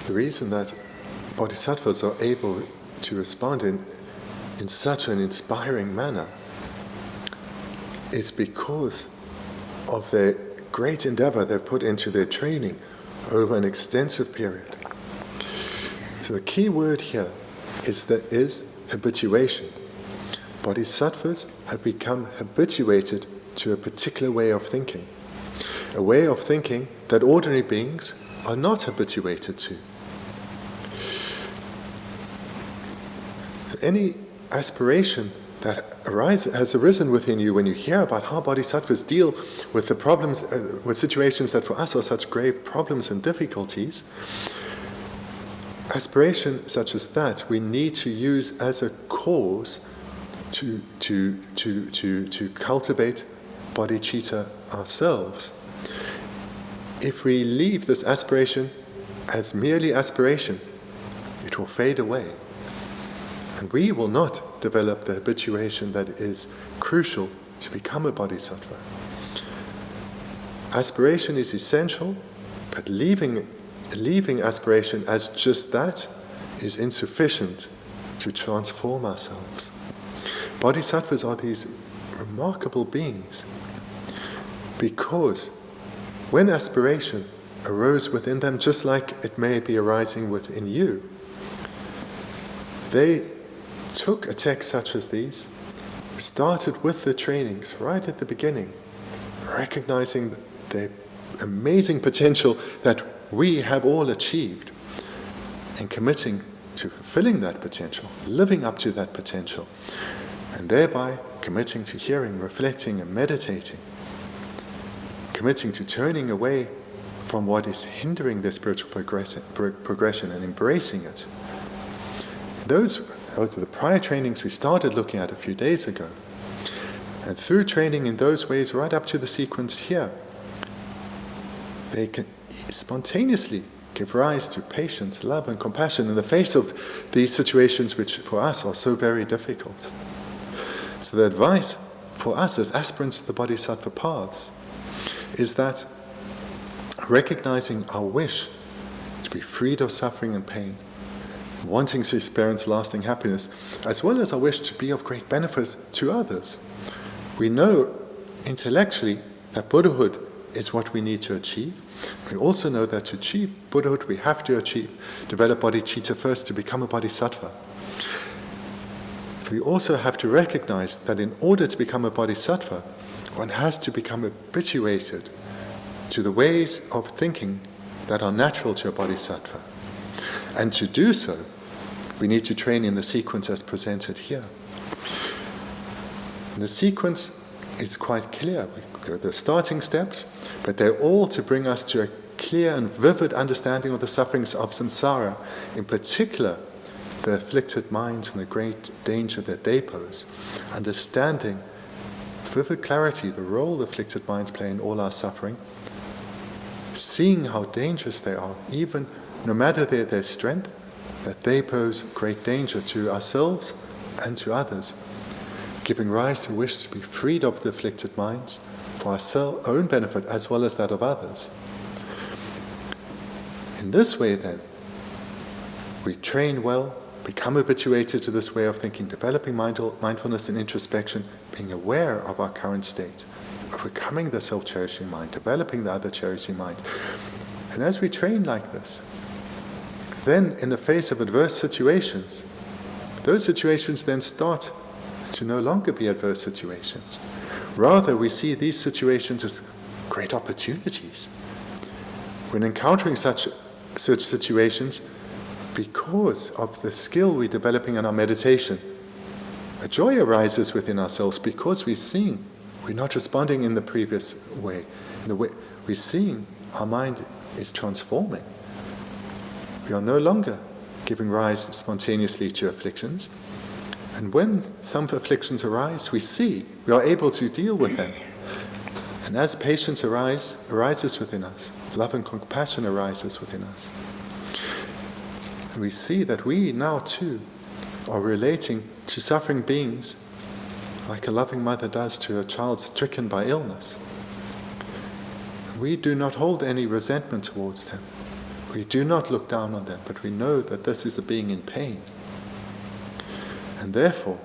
The reason that bodhisattvas are able to respond in such an inspiring manner is because of the great endeavor they've put into their training over an extensive period. So the key word here is habituation. Bodhisattvas have become habituated to a particular way of thinking, a way of thinking that ordinary beings are not habituated to. Any aspiration that has arisen within you when you hear about how bodhisattvas deal with the problems, with situations that for us are such grave problems and difficulties, aspiration such as that we need to use as a cause to cultivate bodhicitta ourselves. If we leave this aspiration as merely aspiration, it will fade away. And we will not develop the habituation that is crucial to become a bodhisattva. Aspiration is essential, but leaving aspiration as just that is insufficient to transform ourselves. Bodhisattvas are these remarkable beings because when aspiration arose within them, just like it may be arising within you, they took a text such as these, started with the trainings right at the beginning, recognizing the amazing potential that we have all achieved, and committing to fulfilling that potential, living up to that potential, and thereby committing to hearing, reflecting, and meditating, committing to turning away from what is hindering their spiritual progression and embracing it. Those are the prior trainings we started looking at a few days ago. And through training in those ways, right up to the sequence here, they can spontaneously give rise to patience, love, and compassion in the face of these situations which for us are so very difficult. So the advice for us as aspirants to the bodhisattva paths is that recognizing our wish to be freed of suffering and pain, wanting to experience lasting happiness, as well as our wish to be of great benefit to others. We know intellectually that Buddhahood is what we need to achieve. We also know that to achieve Buddhahood, we have to develop bodhicitta first to become a bodhisattva. We also have to recognize that in order to become a bodhisattva, one has to become habituated to the ways of thinking that are natural to a bodhisattva. And to do so, we need to train in the sequence as presented here. And the sequence is quite clear. There are the starting steps, but they're all to bring us to a clear and vivid understanding of the sufferings of samsara, in particular the afflicted minds and the great danger that they pose, understanding with vivid clarity the role the afflicted minds play in all our suffering, seeing how dangerous they are, even no matter their strength, that they pose great danger to ourselves and to others, giving rise to wish to be freed of the afflicted minds for our own benefit as well as that of others. In this way then, we train well, become habituated to this way of thinking, developing mindfulness and introspection, being aware of our current state, of becoming the self-cherishing mind, developing the other-cherishing mind. And as we train like this, then in the face of adverse situations, those situations then start to no longer be adverse situations. Rather, we see these situations as great opportunities. When encountering such situations, because of the skill we're developing in our meditation, a joy arises within ourselves because we're seeing, we're not responding in the previous way. We're seeing our mind is transforming. We are no longer giving rise spontaneously to afflictions. And when some afflictions arise, we are able to deal with them. And as patience arises within us, love and compassion arises within us. And we see that we now too are relating to suffering beings like a loving mother does to a child stricken by illness. We do not hold any resentment towards them. We do not look down on them, but we know that this is a being in pain. And therefore,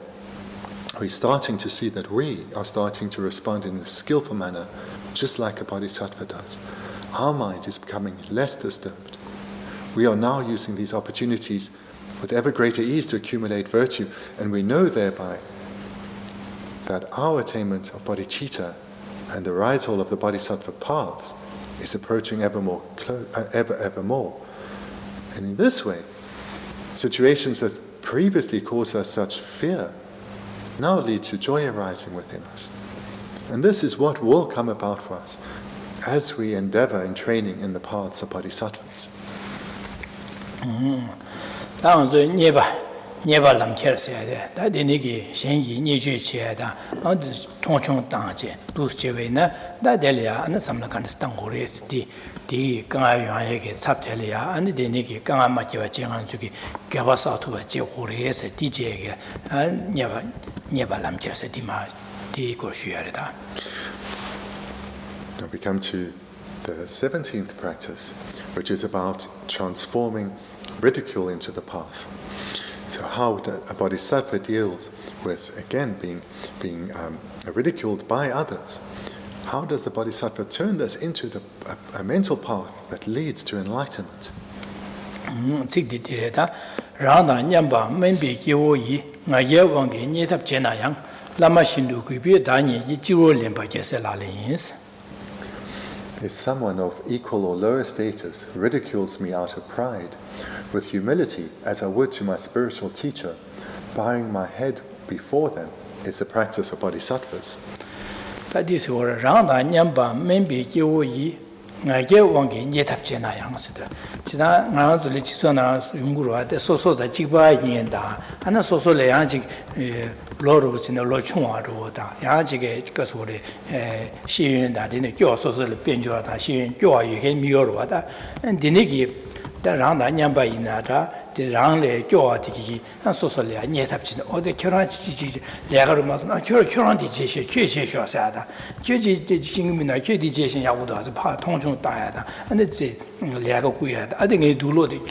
we're starting to see that we are starting to respond in a skillful manner, just like a bodhisattva does. Our mind is becoming less disturbed. We are now using these opportunities with ever greater ease to accumulate virtue, and we know thereby that our attainment of bodhicitta and the risal of the bodhisattva paths is approaching ever more. And in this way, situations that previously caused us such fear now lead to joy arising within us. And this is what will come about for us as we endeavor in training in the paths of bodhisattvas. Nyeba lam kher sayade, da denigi shengi nyeju chayada, tongchong tangje, dus chewe na, da delia, ana samla kandis tangores, di kanga yuanyege tsab delia, ana denigi kanga makiwa chengan suki, gaba satuwa che kores, di chege, nyeba lam kher say, di ko shuyarida. Now we come to the 17th practice, which is about transforming ridicule into the path. So how a bodhisattva deals with, again, being ridiculed by others. How does the bodhisattva turn this into a mental path that leads to enlightenment? If someone of equal or lower status ridicules me out of pride, with humility as I would to my spiritual teacher, bowing my head before them is the practice of bodhisattvas. 랑레 교와디기 소소리아 녀탑진 어디 결혼지 내가로 마서 결혼디 제시 제시하다 교지 신금이나 교디 제시 야고도 와서 파 통중 따야다 근데 제 내가 구야다 아등에 둘로도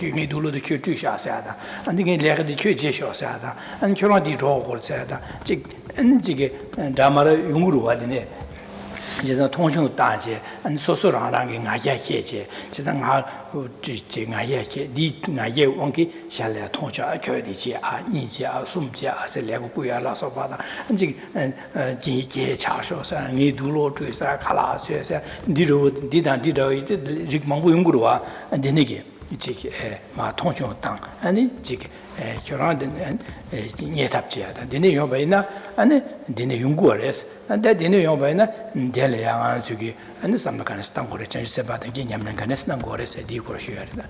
교주샤사다 안등에 내가디 교제시하다 안 결혼디 로고르사다 즉 엔지게 다마라 용으로 와디네 이제 통신 다제 안 소소랑랑게 나야케제 지상 아 지 나야케 디 나예 원기 샬레 통자 교디지 아 니지 아 숨지 아세 레고 꾸야라서 바다 지 지게 차셔서 니 둘로追사 칼라셔서 디로 디단디로 이제 직망부 용구로와 되네게 이제 마 통신 땅 아니 지게 결혼된 녀답지야다. 되네 요바이나 아니 되네 용구어레스. 안데 되네 요바이나 델레야 저기 아니 삼나간스 땅고레 전세 받은 게 냠난간스 땅고레스 디고르셔야다.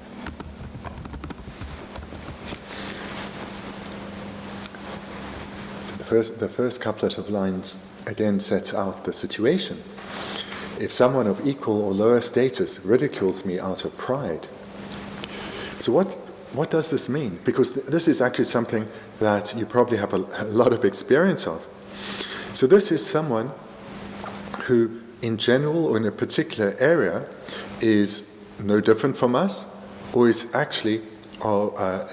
The first couplet of lines again sets out the situation. If someone of equal or lower status ridicules me out of pride. So what does this mean? Because this is actually something that you probably have a lot of experience of. So this is someone who, in general or in a particular area, is no different from us, or is actually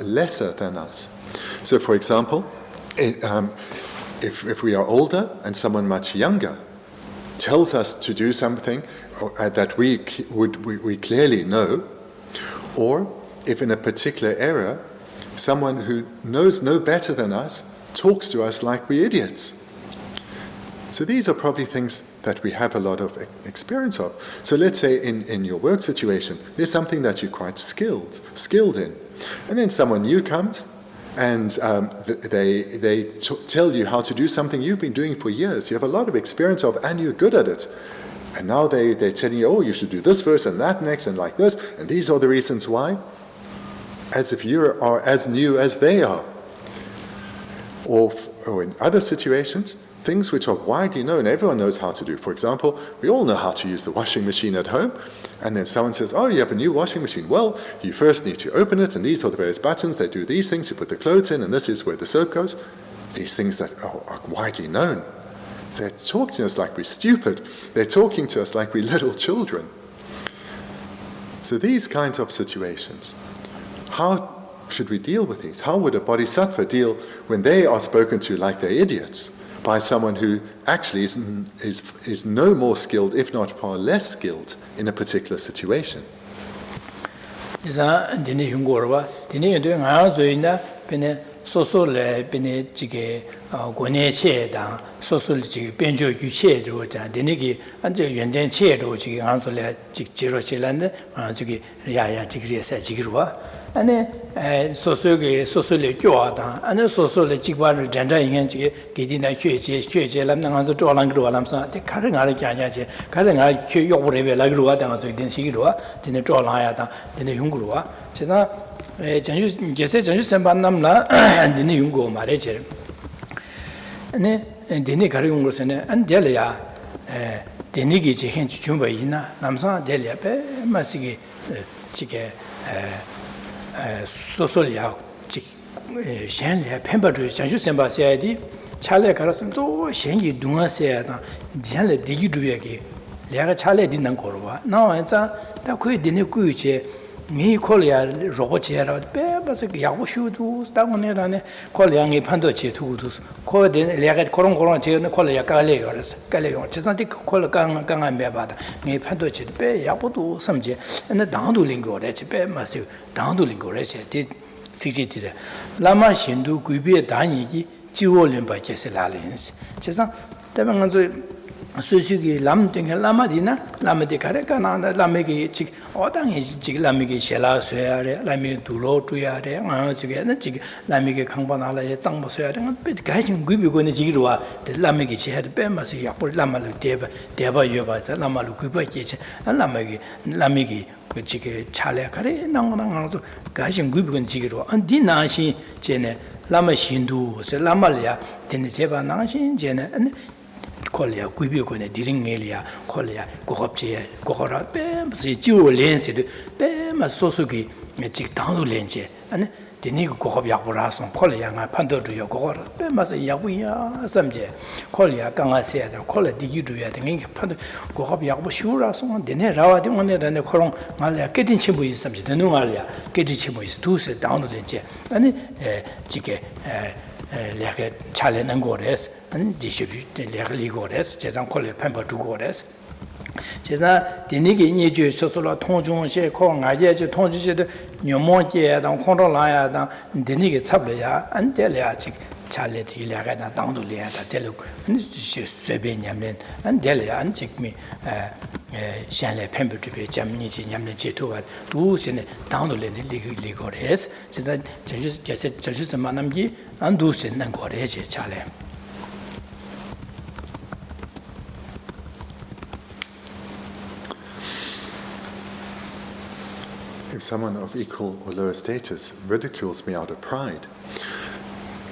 lesser than us. So, for example, if we are older and someone much younger tells us to do something that we clearly know, or if in a particular area, someone who knows no better than us talks to us like we're idiots. So these are probably things that we have a lot of experience of. So let's say in your work situation, there's something that you're quite skilled in. And then someone new comes and they tell you how to do something you've been doing for years. You have a lot of experience of and you're good at it. And now they're telling you, oh, you should do this first and that next and like this. And these are the reasons why. As if you are as new as they are. Or in other situations, things which are widely known, everyone knows how to do. For example, we all know how to use the washing machine at home, and then someone says, oh, you have a new washing machine. Well, you first need to open it, and these are the various buttons, they do these things, you put the clothes in, and this is where the soap goes. These things that are widely known. They're talking to us like we're stupid. They're talking to us like we're little children. So these kinds of situations, how should we deal with these? How would a bodhisattva deal when they are spoken to like they're idiots by someone who actually is no more skilled, if not far less skilled, in a particular situation? 소소래 비네 지게 권내체다 소소를 지게 변조 규체로 자 되네기 안저 연den체로 지게 안솔래 직지로실란데 저기 야야 지그리에서 지기로와 아니 소소를 교하다 아니 소소를 직관을 전자ingen 지게 기디나 쾌제람는 안저 조랑그로 알람사 데 가능하게 냐냐지 가능하게 쾌 요브레베 라그로와 당어 저기 된 시기로와 되네 조랑하야다 되네 용구로와 제가 전주 게세 전주 선반남라 안디네 용고 말해지 네 디네 가르용 것에는 안 될이야 디네기 지행 준비 있나 남사 될이야베 마시기 지게 소소리아 지 셴레 펜바도 전주 선바세야디 차례 가르선 또 셴이 동아세야다 디한레 디기두야기 내가 차례 딘난 거로와 나와서 다 거의 디네 꾸이제 미 콜리아 로고치야라 베바서 야고슈도 스타고네라네 콜리앙이 판도치 두고도 코데 레가 코롱코롱 제는 콜리아 깔레요라서 깔레요 지산디 콜 강강한 메바다 미 판도치 베 야고도 섬제 나 당도 링고레 베 마시 당도 링고레 디 시지디레 라마 신도 구비에 다니기 지월련 바케슬라렌스 지산 대방한저 수수기 람땡 라마디나 라마디 가레가나 라메기 지 어당이 지 라메기 셀라스야레 라메 둘로투야레 아지게는 지 라메기 강반하라에 짱보서야레 베 가진 구비고네 지기로와 라메기 제헤드 빼마서 약볼 라마루 데바 여바자 라마루 구바케체 라메기 지게 차례 가레 나고나가서 가진 구비고네 지기로 안디나시 제네 라마 신두 라말야 데네 제바 나신 제네 콜리아 구비고네 디링엘이야 콜리아 고겁지에 고거라 빼 무슨 지오 렌스도 빼마 소소기 매직 당도 렌제 아니 Bendigo go yakura son kolyanga pando to yoko bemas yabuya samje kolya kanga se da kola digi do ya dengi pando go yabu shura son dene rawa de one dane korong malya kedin chimbu is samje de nungalya kedin chimbu is tu se down de je ani jike lege challenge ngores ani dishibu de lege gores jezang kolya pambo du gores 제가 디니게 니주 소소라 통중시 코가게 저 통주시도 녀모게 당 컨트롤라야 당 디니게 잡려야 안 될야 즉 잘레디려가 나 당도려야 될고 근데 쇠베냐면 안 될야 안 즉미 샹레 펜부트베 잠니지 냠네 제도와 두신에 당도려는 리고레스 제가 저주스 만남기 안 두신는 거래지 잘해 If someone of equal or lower status ridicules me out of pride,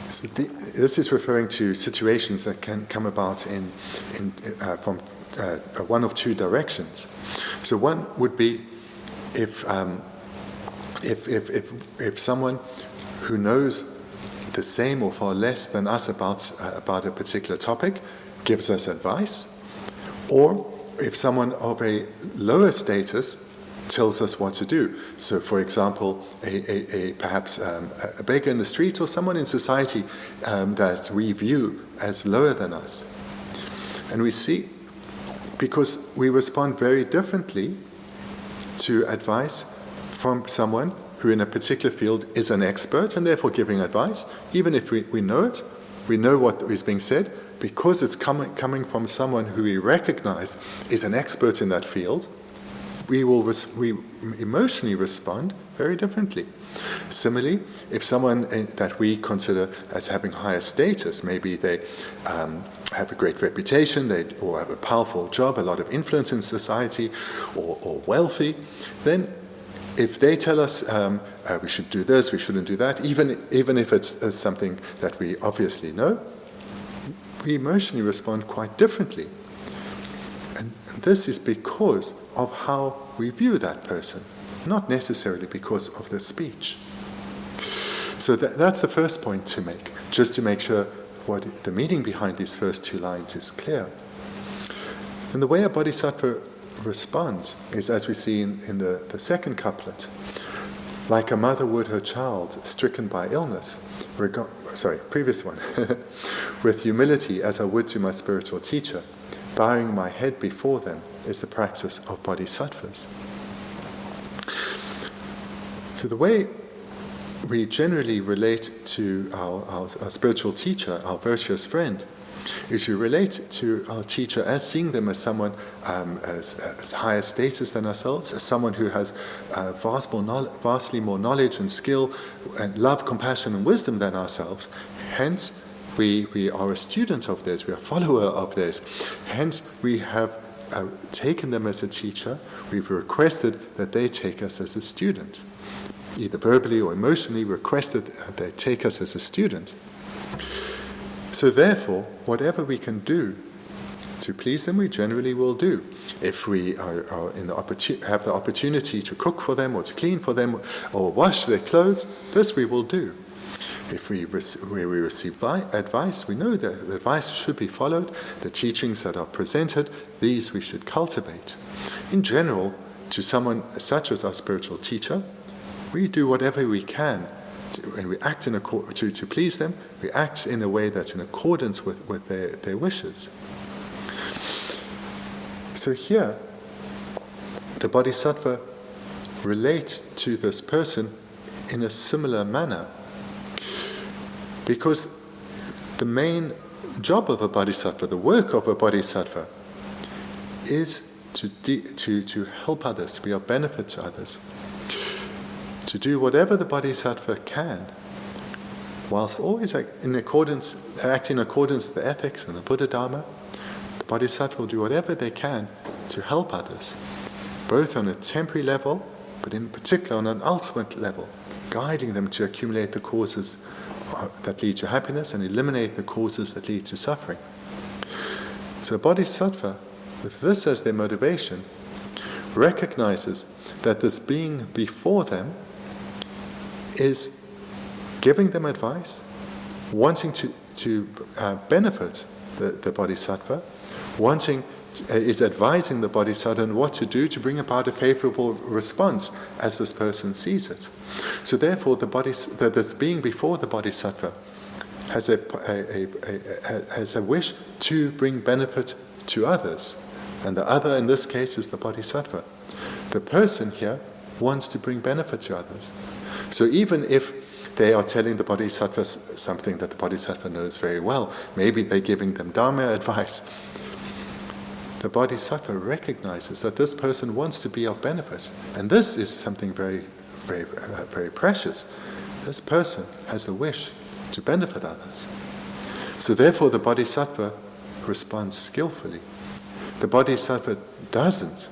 so this is referring to situations that can come about from one of two directions. So one would be if someone who knows the same or far less than us about a particular topic gives us advice, or if someone of a lower status tells us what to do. So, for example, perhaps a beggar in the street or someone in society that we view as lower than us. And we see, because we respond very differently to advice from someone who in a particular field is an expert and therefore giving advice, even if we know it, we know what is being said, because it's coming from someone who we recognize is an expert in that field, we emotionally respond very differently. Similarly, if someone that we consider as having higher status, maybe they have a great reputation, or have a powerful job, a lot of influence in society, or wealthy, then if they tell us we should do this, we shouldn't do that, even if it's something that we obviously know, we emotionally respond quite differently. And this is because of how we view that person, not necessarily because of the speech. So that's the first point to make, just to make sure what the meaning behind these first two lines is clear. And the way a bodhisattva responds is, as we see in the second couplet, like a mother would her child stricken by illness, previous one, with humility as I would to my spiritual teacher, bowing my head before them is the practice of bodhisattvas. So the way we generally relate to our spiritual teacher, our virtuous friend, is we relate to our teacher as seeing them as someone as higher status than ourselves, as someone who has vastly more knowledge and skill and love, compassion and wisdom than ourselves. Hence, we are a student of theirs, we are a follower of theirs. Hence, we have taken them as a teacher, we've requested that they take us as a student. Either verbally or emotionally requested that they take us as a student. So therefore, whatever we can do to please them, we generally will do. If we are have the opportunity to cook for them or to clean for them or wash their clothes, this we will do. If we receive advice, we know that the advice should be followed, the teachings that are presented, these we should cultivate. In general, to someone such as our spiritual teacher, we do whatever we can and we act to please them, we act in a way that's in accordance with their wishes. So here, the bodhisattva relates to this person in a similar manner, because the main job of a bodhisattva, the work of a bodhisattva, is to help others, to be of benefit to others, to do whatever the bodhisattva can, whilst always acting in accordance with the ethics and the Buddha Dharma. The bodhisattva will do whatever they can to help others, both on a temporary level, but in particular on an ultimate level, guiding them to accumulate the causes that lead to happiness and eliminate the causes that lead to suffering. So a bodhisattva, with this as their motivation, recognizes that this being before them is giving them advice, wanting to benefit the bodhisattva, is advising the bodhisattva on what to do to bring about a favorable response as this person sees it. So therefore, this being before the bodhisattva has a wish to bring benefit to others. And the other in this case is the bodhisattva. The person here wants to bring benefit to others. So even if they are telling the bodhisattva something that the bodhisattva knows very well, maybe they're giving them dharma advice, the bodhisattva recognizes that this person wants to be of benefit. And this is something very, very, very precious. This person has the wish to benefit others. So therefore the bodhisattva responds skillfully. The bodhisattva doesn't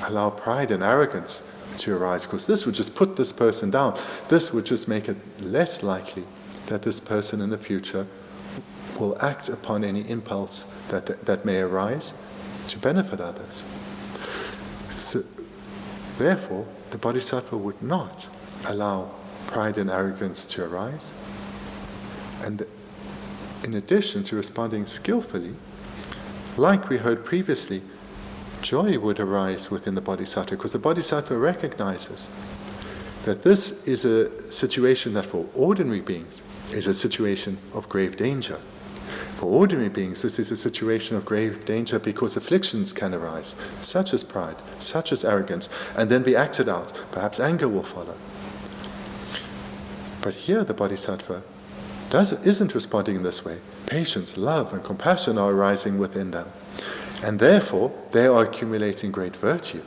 allow pride and arrogance to arise, because this would just put this person down. This would just make it less likely that this person in the future will act upon any impulse that may arise to benefit others. So, therefore, the bodhisattva would not allow pride and arrogance to arise. And in addition to responding skillfully, like we heard previously, joy would arise within the bodhisattva, because the bodhisattva recognizes that this is a situation that for ordinary beings is a situation of grave danger. For ordinary beings, this is a situation of grave danger because afflictions can arise, such as pride, such as arrogance, and then be acted out. Perhaps anger will follow. But here the bodhisattva isn't responding in this way. Patience, love, and compassion are arising within them. And therefore, they are accumulating great virtue.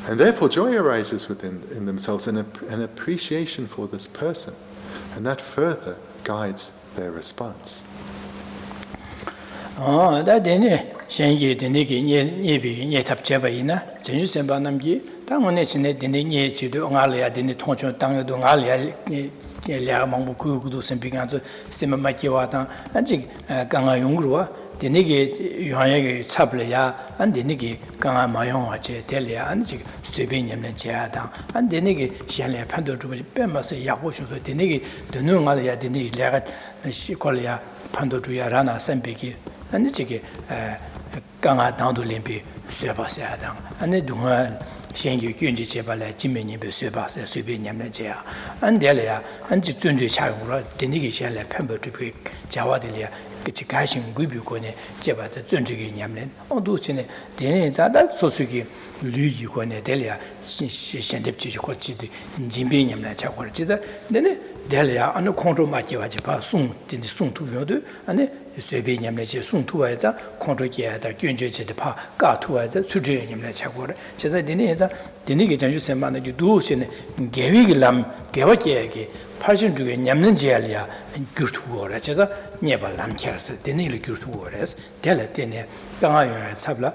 And therefore, joy arises in themselves, and an appreciation for this person. And that further guides their response. That dene shengi dene ki nye tap cheba ina jenju senpa namgi ta ngone chine dene nye chido ngale dene tongchon tang do ngale ya mangbu ku do senpi gan zo sema ma ki wa tang anji ganga yongruwa dene ki yuanya ge chable ya an dene ki ganga ma yong wa che tel ya anji sebe nyemne cha tang an dene ki shenle phando ju be ma se ya bo shu so dene ki denu ngale ya dene le ga shi kol ya phando ju ya rana senpi ki 아니 저게 강아 당도 림비 쇠바세야당 아니 동안 신규 균지 제발에 진면님배 쇠바세 쇠비냠내제야 안델이야 안지 준주 차용으로 되니게 샬래 펜버트비 자와들이야 그치 가신 구비고네 제바자 준주기 냠내 어두치네 되네 자다 소수기 류이고네 될이야 신신depu지 고치도 진비냠내 자고를 지다 내네 될이야 어느 컨트롤 맞게와지 봐송 진지 송투요도 아니 쇠비냠내제 송투와자 컨트롤기야다 균주제도 파 가투와자 수주님내 자고를 제가 되네자 되니게 전주선만의 두신의 계획이람 계획계획이 80주에 냠는 제알이야 규투고라 제가 네발 남켜서 되네를 규투고라서 될 때네 강아요 잡라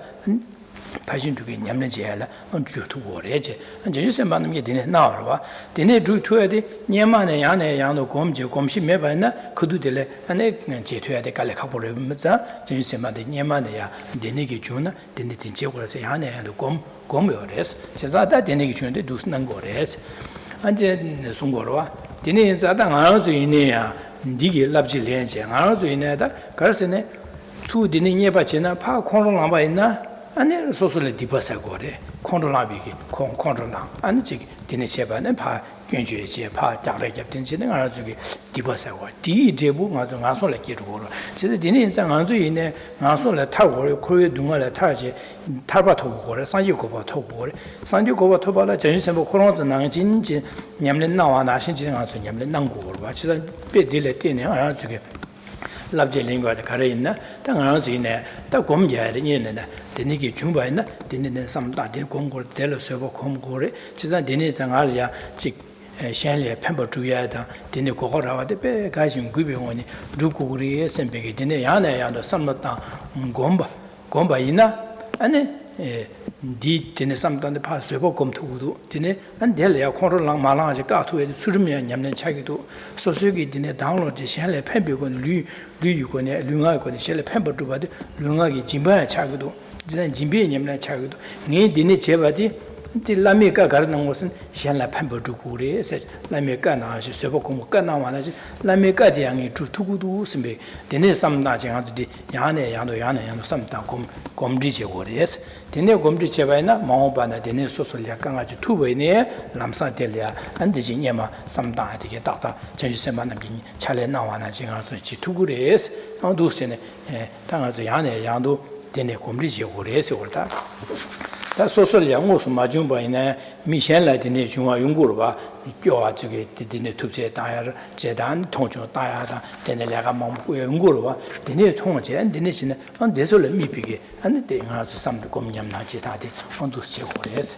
80주에 냠는 제알라 규투고래지 전주선만의 게 되네 나와라 되네 주투에디 네만의 야네 양도 곰지 곰시 매바나 그두들에 안에 제투에디 갈래 가보려면서 전주선만의 네만의야 되네게 주나 되네 진짜고라서 야네 양도 곰요래서 제가 다 되네게 주는데 두스는 거래서 안제 송고로와 디네 자다 나로즈이네야 디게 랍질렌제 나로즈이네다 가르스네 추 디네 녜바치나 파 콘롤라바 있나 아니 소소레 디바사고레 콘롤라비기 콘롤라 아니 지 디네 셰바네 파 균주제 파 자레 잡든지는 나로즈기 디바사고 디제부 가서 가서래 기르고로 진짜 디네 인상 안주이네 가서래 타고를 코에 둥어래 타지 타바토고래 상지고바 토고래 상지고바 토바라 전신부 코로나 나진지 냠는 나와나 신지는 가서 냠는 난고로 봐 진짜 베딜레 때네 아주게 랍젤링과의 가래있나 당하지네 다 곰자리 있는데 되니게 중바있나 되는 삼다데 공고를 될 서버 공고래 진짜 되는 상알이야 즉 샹리에 펜버 주야다 되는 고거라와데 배 가진 구병원이 루고리에 선배게 되네 야나야도 삼났다 곰바이나 아니 디 되네 삼단데 파 서버 검토도 되네 안 될이야 코로랑 말랑아지 까투에 수르면 냠는 차기도 소수기 되네 다운로드 샹리에 펜비고는 류유고네 류가고네 샹리에 펜버 주바데 류가기 진바야 차기도 진짜 진비에 냠는 차기도 네 되네 제바디 디 라미가 가르는 것은 시안라 판보두고래 라미가 나시 세보고 나와나지 라미가 대양이 주투구도 스메 데네 삼나쟁아도 야네 야노 삼다 곰지제고래스 데네 곰지제바이나 마오바나 데네 소설 약간 아주 투베네 남사델이야 안디지니마 삼다 되게 딱다 전시세만남기 차례 나와나 지가서 지투구래스 도스네 당아서 야네 야도 데네 곰지제고래스 그렇다 다 소설 양호서 마중바이네 미션라디네 중화 연구로봐 교와 저기 디네 톱제 다야 제단 통조 다야다 데네 내가 먹고 연구로봐 디네 통제 디네 진에 안 대설을 미비게 안 대가서 삼도 검냠나 지다디 온도 제고레스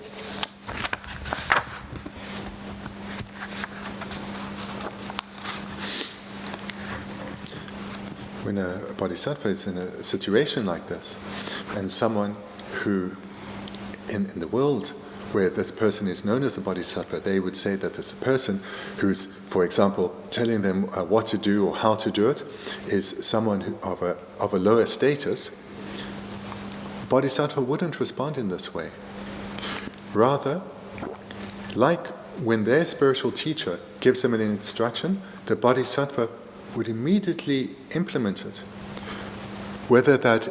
When a bodhisattva is in a situation like this, and someone who in the world where this person is known as a bodhisattva, they would say that this person who's, for example, telling them what to do or how to do it is someone of a lower status. Bodhisattva wouldn't respond in this way. Rather, like when their spiritual teacher gives them an instruction, the bodhisattva would immediately implement it. Whether that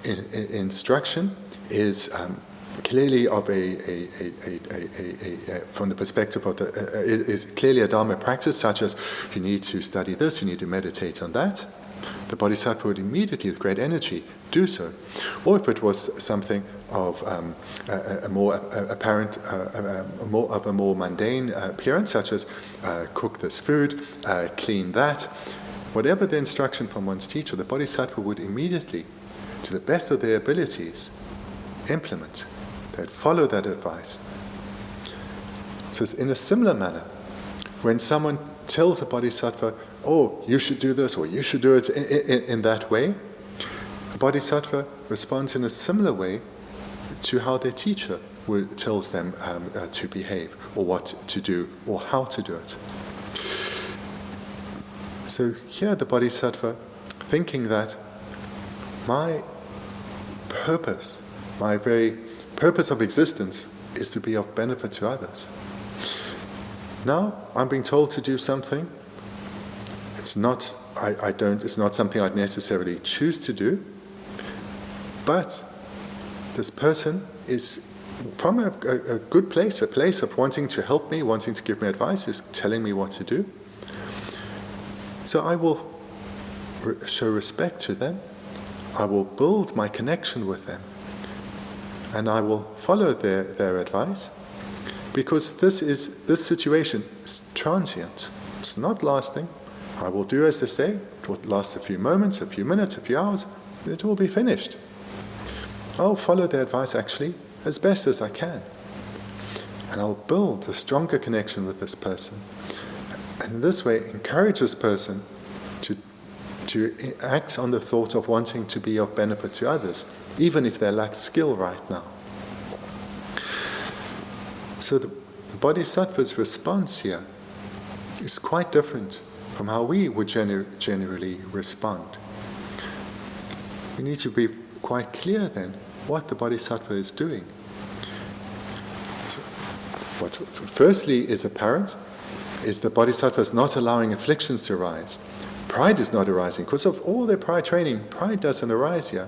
instruction is clearly of from the perspective of is clearly a Dharma practice, such as you need to study this, you need to meditate on that, the bodhisattva would immediately, with great energy, do so. Or if it was something of a more apparent, more of a more mundane appearance, such as cook this food, clean that, whatever the instruction from one's teacher, the bodhisattva would immediately, to the best of their abilities, implement. They'd follow that advice. So in a similar manner, when someone tells a bodhisattva, oh, you should do this, or you should do it in that way, a bodhisattva responds in a similar way to how their teacher tells them to behave, or what to do, or how to do it. So here the bodhisattva, thinking that my purpose, my very purpose of existence is to be of benefit to others. Now I'm being told to do something. It's not something I'd necessarily choose to do, but this person is from a good place, a place of wanting to help me, wanting to give me advice, is telling me what to do. So I will show respect to them. I will build my connection with them. And I will follow their advice, because this situation is transient. It's not lasting. I will do as they say. It will last a few moments, a few minutes, a few hours. It will be finished. I'll follow their advice actually as best as I can. And I'll build a stronger connection with this person. And in this way, encourage this person to act on the thought of wanting to be of benefit to others, even if they lack skill right now. So the bodhisattva's response here is quite different from how we would generally respond. We need to be quite clear then what the bodhisattva is doing. So what firstly is apparent is the bodhisattva is not allowing afflictions to arise. Pride is not arising. Because of all their pride training, pride doesn't arise here.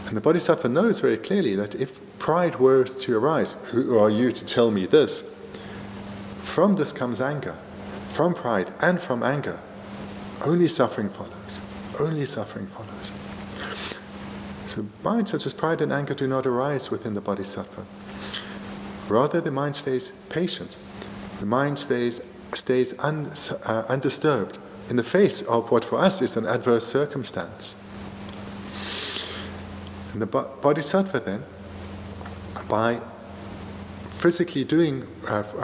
And the bodhisattva knows very clearly that if pride were to arise, who are you to tell me this? From this comes anger. From pride and from anger, only suffering follows. Only suffering follows. So minds such as pride and anger do not arise within the bodhisattva. Rather, the mind stays patient. The mind stays undisturbed in the face of what for us is an adverse circumstance. And the bodhisattva then, by physically doing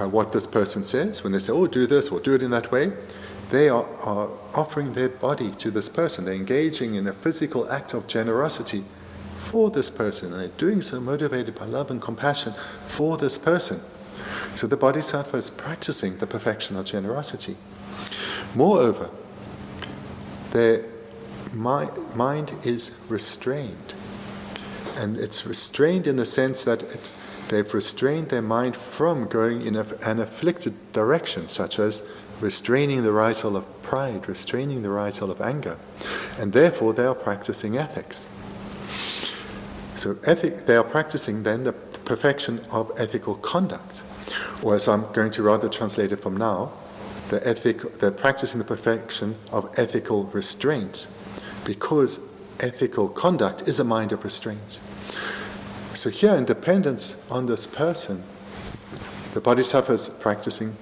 what this person says, when they say, oh, do this or do it in that way, they are offering their body to this person. They're engaging in a physical act of generosity for this person, and they're doing so motivated by love and compassion for this person. So the bodhisattva is practicing the perfection of generosity. Moreover, their mind is restrained. And it's restrained in the sense that they've restrained their mind from going in an afflicted direction, such as restraining the arisal of pride, restraining the arisal of anger, and therefore they are practicing ethics. So they are practicing then the perfection of ethical conduct, or as I'm going to rather translate it from now, they're practicing the perfection of ethical restraint, because ethical conduct is a mind of restraint. So here, in dependence on this person, the bodhisattva is practicing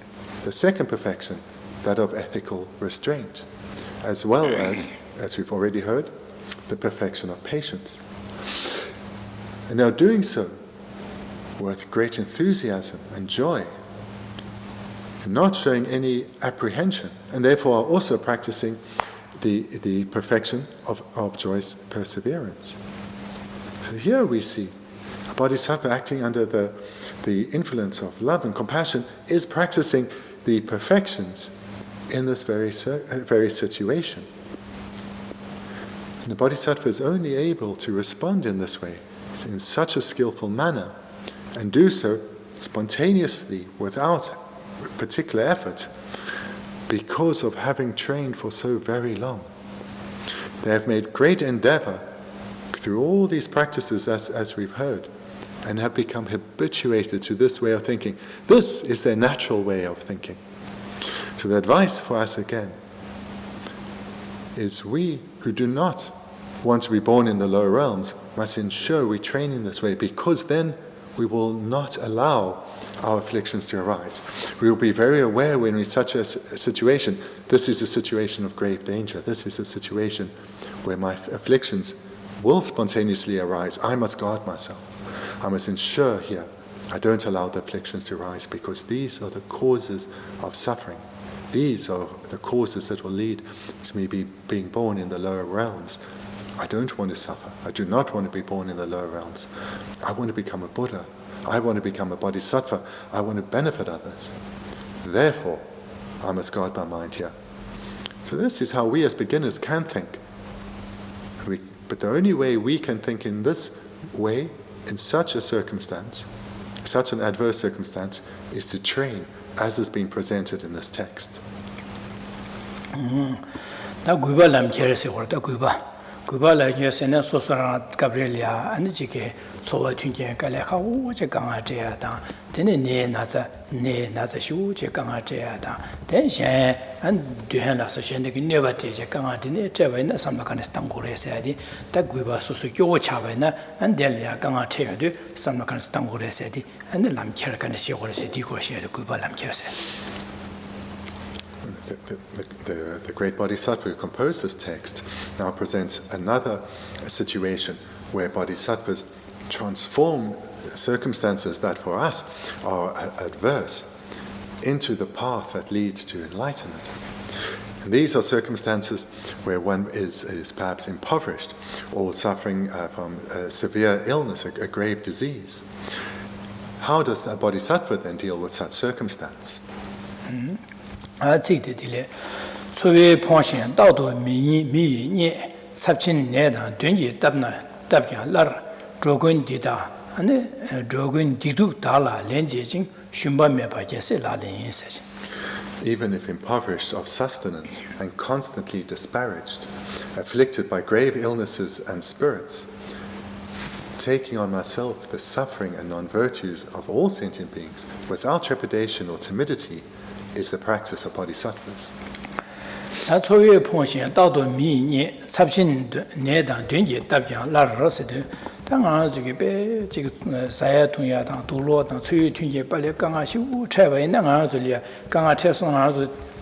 the second perfection, that of ethical restraint, as well as we've already heard, the perfection of patience. And they're doing so with great enthusiasm and joy, and not showing any apprehension, and therefore are also practicing the perfection of joyous perseverance. So here we see a bodhisattva acting under the influence of love and compassion is practicing the perfections in this very situation. And the bodhisattva is only able to respond in this way, in such a skillful manner, and do so spontaneously without particular effort, because of having trained for so very long. They have made great endeavor through all these practices, as we've heard, and have become habituated to this way of thinking. This is their natural way of thinking. So the advice for us again is, we who do not want to be born in the lower realms must ensure we train in this way, because then we will not allow our afflictions to arise. We will be very aware when we're in such a situation, this is a situation of grave danger, this is a situation where my afflictions will spontaneously arise. I must guard myself. I must ensure here I don't allow the afflictions to arise, because these are the causes of suffering. These are the causes that will lead to me being born in the lower realms. I don't want to suffer. I do not want to be born in the lower realms. I want to become a Buddha. I want to become a bodhisattva. I want to benefit others. Therefore, I must guard my mind here. So this is how we as beginners can think. But the only way we can think in this way, in such a circumstance, such an adverse circumstance, is to train as has been presented in this text. Kubala Yasena Sosara Gabrielia and Jike, Sola Tunja Kaleka, Jaganga, then Naza, Naza Shu, Jaganga, then Shan and Duhana Sashanik never take a Ganga, Javana, some Makanastangore said, that Guba Susuyo Chavana, and Delia Ganga Teadu, some Makanastangore said, and the Lam Cherkan City, the Guba Lam Cherse. The great bodhisattva who composed this text now presents another situation where bodhisattvas transform circumstances that for us are adverse into the path that leads to enlightenment. And these are circumstances where one is perhaps impoverished or suffering from a severe illness, a grave disease. How does the bodhisattva then deal with such circumstance? So we Pontian, Dado Mi, Sapchin Neda, Dunji, Dabna, Lar, Drogun Dida, and Drogun Didu Dala, Lenjing, Shumba Mepa Geshe Rabten. Even if impoverished of sustenance and constantly disparaged, afflicted by grave illnesses and spirits, taking on myself the suffering and non-virtues of all sentient beings without trepidation or timidity, is the practice of bodhisattvas. That's why we Pontian, Dado Mi, Sapchin Neda, Dunji, Dabna, Lar Rosset, Tanga Zigibe, Sayatunya, Dulo, Tui Tunji, Palekangashu, Treva, and Angazulia, Ganga Tesson,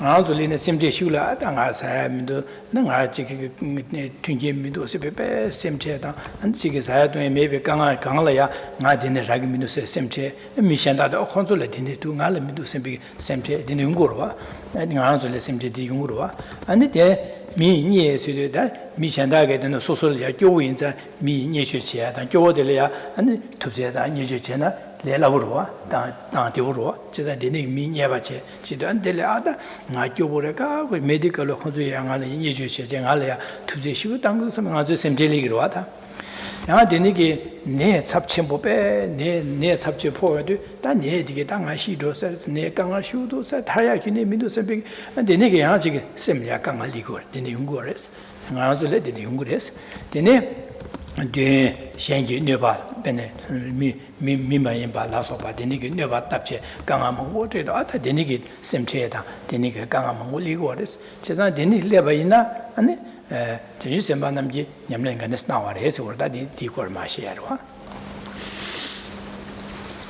Anzulina, Simte Shula, Tanga Sam, Nanga Tunji Mido Sepe, Semte, and Sigisayatu, maybe Ganga, Gangalaya, Nadine Ragminus, Semte, Mishanda, Consulate in the two Nalamidu Semte, the Nungurua, and Anzula Semte di Yungurua, and there. Mi nie so that Mishanda get no social joins mi niechuia than Jodelia and Tubzeta Niechuena, Lelavua, Dan Deuro, just the name me Yavache, Chidan Deleada, Najoboreka, with medical Consuanga, Niechuia, Jangalia, Tubzeshu, Tangle, some other same daily water. 야 되니게 내 잡침보배 내 잡지 포에도 다 내디게 당하시도서 내 강하시도서 다야기네 민도서비 되니게 야 지금 셈이야 강할리고 되니 용거레스 나아줄래 되니 용거레스 되니 데 생기 네바 베네 미마인 발라서 바 되니게 네바 답체 강하면 오데도 아다 되니게 셈체다 되니게 강하면 올리고레스 제가 되니 레바이나 아니 Geshe Rabten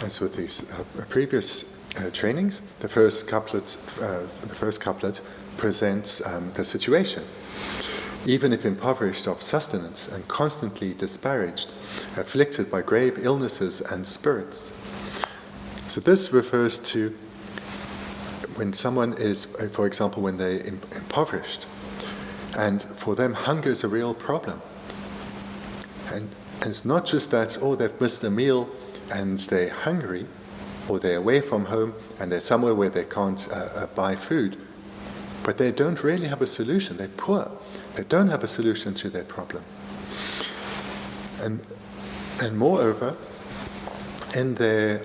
As with these previous trainings, the first couplet presents the situation. Even if impoverished of sustenance and constantly disparaged, afflicted by grave illnesses and spirits. So this refers to when someone is, for example, when they're impoverished. And for them, hunger is a real problem. And it's not just that, they've missed a meal and they're hungry, or they're away from home and they're somewhere where they can't buy food, but they don't really have a solution. They're poor. They don't have a solution to their problem. And moreover, in their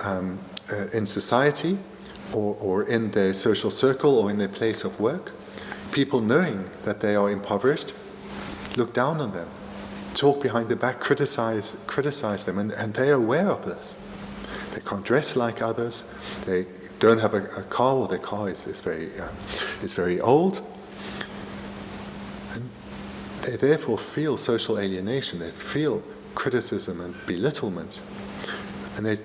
in society or in their social circle or in their place of work, people knowing that they are impoverished look down on them, talk behind their back, criticize them, and they are aware of this. They can't dress like others. They don't have a car, or their car is very old, and they therefore feel social alienation. They feel criticism and belittlement, and they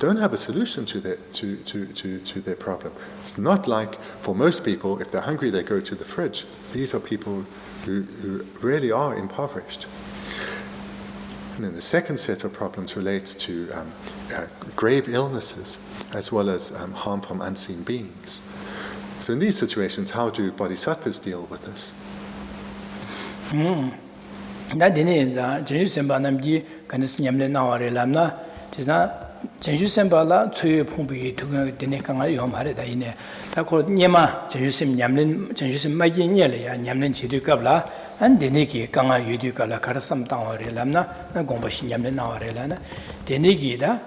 don't have a solution to their problem. It's not like for most people, if they're hungry, they go to the fridge. These are people who really are impoverished. And then the second set of problems relates to grave illnesses as well as harm from unseen beings. So in these situations, how do bodhisattvas deal with this? Geshe Sembala Tsuyu Pumbi to Denekanga Yom Haradaine. Tako Nyema, Geshe Nyamlin, Geshe Magin Yelia, Nyamlin Chidukabla, and Deneki Kanga Yudukala Karasam Tower Lamna, and Gombashi Yamlin Nawarelana, Denegida,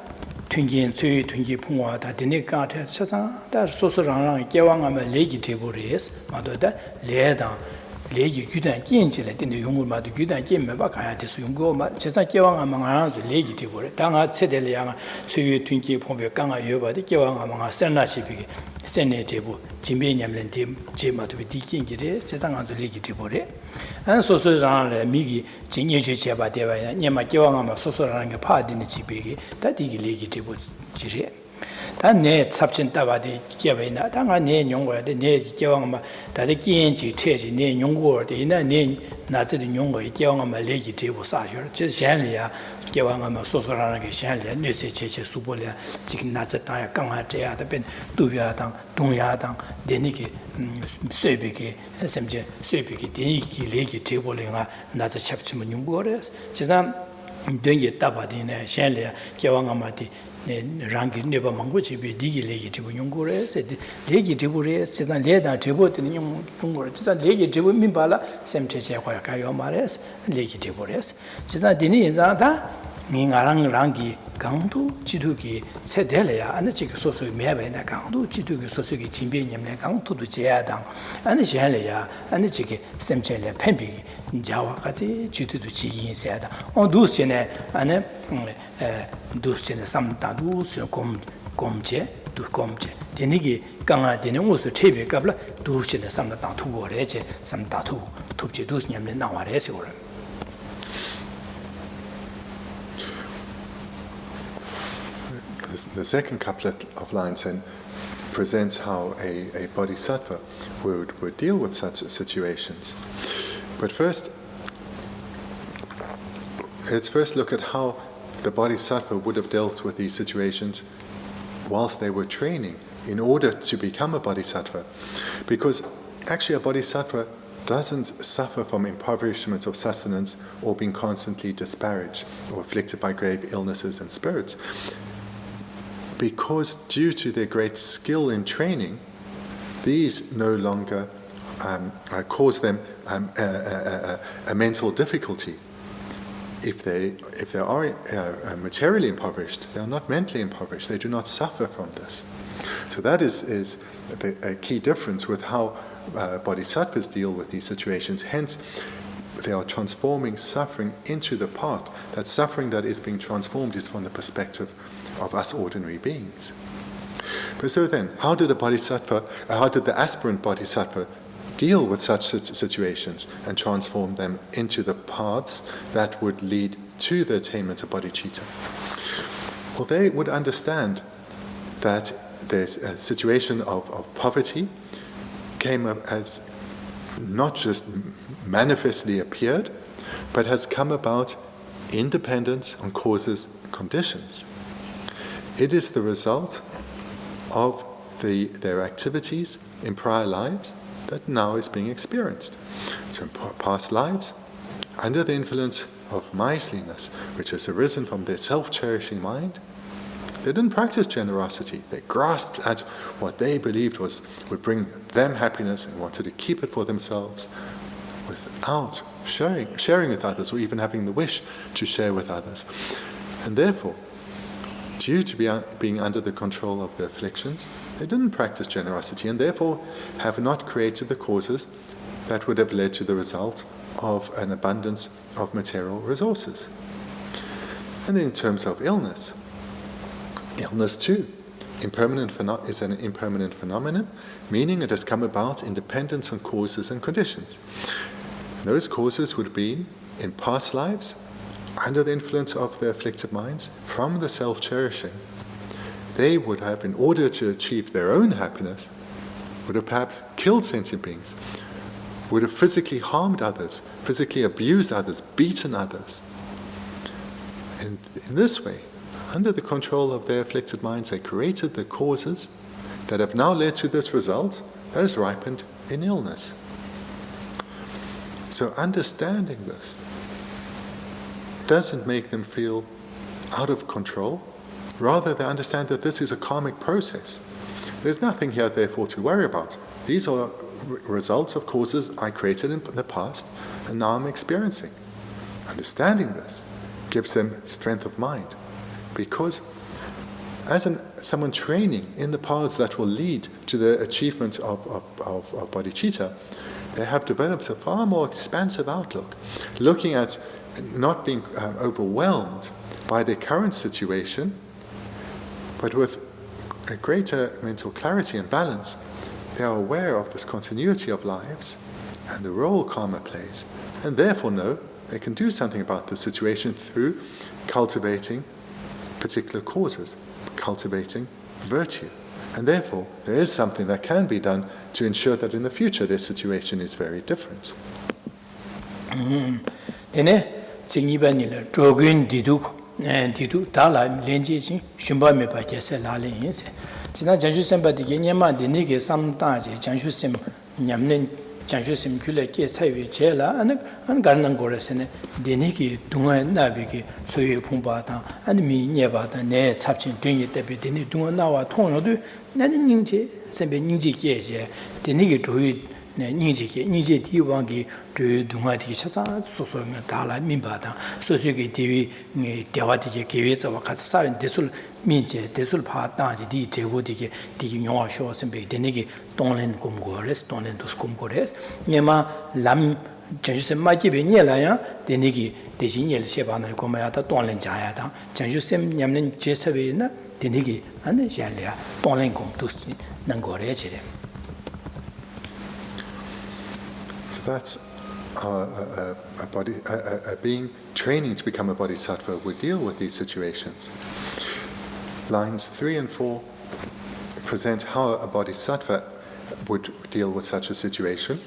Twingi and Tsuyu Twingi Pumwa, Deneka Chasa, that Sosorana, Gewangama Legi Tiburius, Madoda, Ledan. Legi Gudan Kinchile in the Yunguma, the Gudan Kim, Bakayatis Yungoma, Chesa Kiwang among us, Legi Tibur, Tanga Sedeliana, Suyu Twinki Pombe Kanga Yoba, the Kiwang among us, Senachipi, Senatibu, Jimbiniam Lentim, Jima to be teaching it, Chesanga to Legi Tibure, and so Migi, Jingi Chaba Deva, Yama Kiwanga, Sosoranga Pad in the Chipigi, that Legi Tibus Jire. 네 삽진다바디 기회나 당아 네 용거에 네 기왕마 다리 기엔지 퇴지 네 용거에 이나 네 나즈리 용거에 기왕마 레기 되고 사셔 저 샹리야 기왕마 소소라는 게 샹리야 뇌세 제체 수보려 지금 나즈다야 강하대야 답변 두야당 동야당 되니게 쇠비게 샘제 쇠비게 되니게 레기 되고려가 나즈 찹치면 용거에 지상 된게 따바디네 샹리야 기왕마디 rangi neba manguchi be digi legi tibu nyungure se legi tibu re se dan leda tibu tin nyungure se legi tibu mimbala semche che kwa ka yo mares legi tibu res se dan dini za da mingarang rangi 강도 지도기 세대래야 아니 지금 소소 매배나 강도 지도기 소소기 진변념내 강도도 제야당 아니 제래야 아니 지금 샘체래 팬비 자와까지 지도도 지인세야다 두스네 아니 두스네 삼다도 곰제 두곰제 되니기 강아 되는 것을 퇴비갑라 두스네 삼다 투고래제 삼다투 투지 두스념내 나와래서 The second couplet of lines then presents how a bodhisattva would deal with such situations. But let's first look at how the bodhisattva would have dealt with these situations whilst they were training in order to become a bodhisattva. Because actually a bodhisattva doesn't suffer from impoverishment of sustenance or being constantly disparaged or afflicted by grave illnesses and spirits. Because due to their great skill in training, these no longer cause them a mental difficulty. if they are materially impoverished, they are not mentally impoverished. They do not suffer from this. So that is a key difference with how bodhisattvas deal with these situations. Hence, they are transforming suffering into the path. That suffering that is being transformed is from the perspective of us ordinary beings. But so then, how did the aspirant bodhisattva deal with such situations and transform them into the paths that would lead to the attainment of bodhicitta? Well, they would understand that there's a situation of poverty came up as not just manifestly appeared, but has come about independent on causes and conditions. It is the result of their activities in prior lives that now is being experienced. So in past lives, under the influence of miserliness, which has arisen from their self-cherishing mind, they didn't practice generosity. They grasped at what they believed would bring them happiness and wanted to keep it for themselves without sharing with others, or even having the wish to share with others. And therefore, due to being under the control of the afflictions, they didn't practice generosity, and therefore have not created the causes that would have led to the result of an abundance of material resources. And then in terms of illness too is an impermanent phenomenon, meaning it has come about in dependence on causes and conditions. Those causes would be in past lives, under the influence of the afflicted minds, from the self-cherishing. They would have, in order to achieve their own happiness, would have perhaps killed sentient beings, would have physically harmed others, physically abused others, beaten others. And in this way, under the control of their afflicted minds, they created the causes that have now led to this result that has ripened in illness. So understanding this doesn't make them feel out of control. Rather, they understand that this is a karmic process. There's nothing here, therefore, to worry about. These are results of causes I created in the past, and now I'm experiencing. Understanding this gives them strength of mind, because as someone training in the paths that will lead to the achievement of bodhicitta, they have developed a far more expansive outlook, looking at not being overwhelmed by their current situation, but with a greater mental clarity and balance. They are aware of this continuity of lives and the role karma plays, and therefore know they can do something about the situation through cultivating particular causes, cultivating virtue. And therefore, there is something that can be done to ensure that in the future their situation is very different. Janju sim gyule ke sayu che la an garnang gore sene deni ki dunga na bi ki soyu phumba ta an mi nye ba ta ne chapchin düngi te bi deni dunga na wa thong yo du na ni ning che sembe ning ji ke je deni ki doyu ne ning ji ke ning ji di wang ki doyu dunga di cha sa so so nga da la min ba ta so so ki dewi ni dewa di ke gewe za wa ka sa desul min je desul pha ta ji di je go di ke nyawa sho sembe deni ki tonglen kum go res tonglen dus kum go res nyema lam janju ma ji be nye la ya deni ki de ji nye le she ba na ko ma ya ta tonglen ja ya ta janju sem nyamnen je sa be na deni ki an de ja le ya tonglen kum dus nang go re che. So that's a being training to become a bodhisattva would deal with these situations. Lines 3 and 4 present how a bodhisattva would deal with such a situation,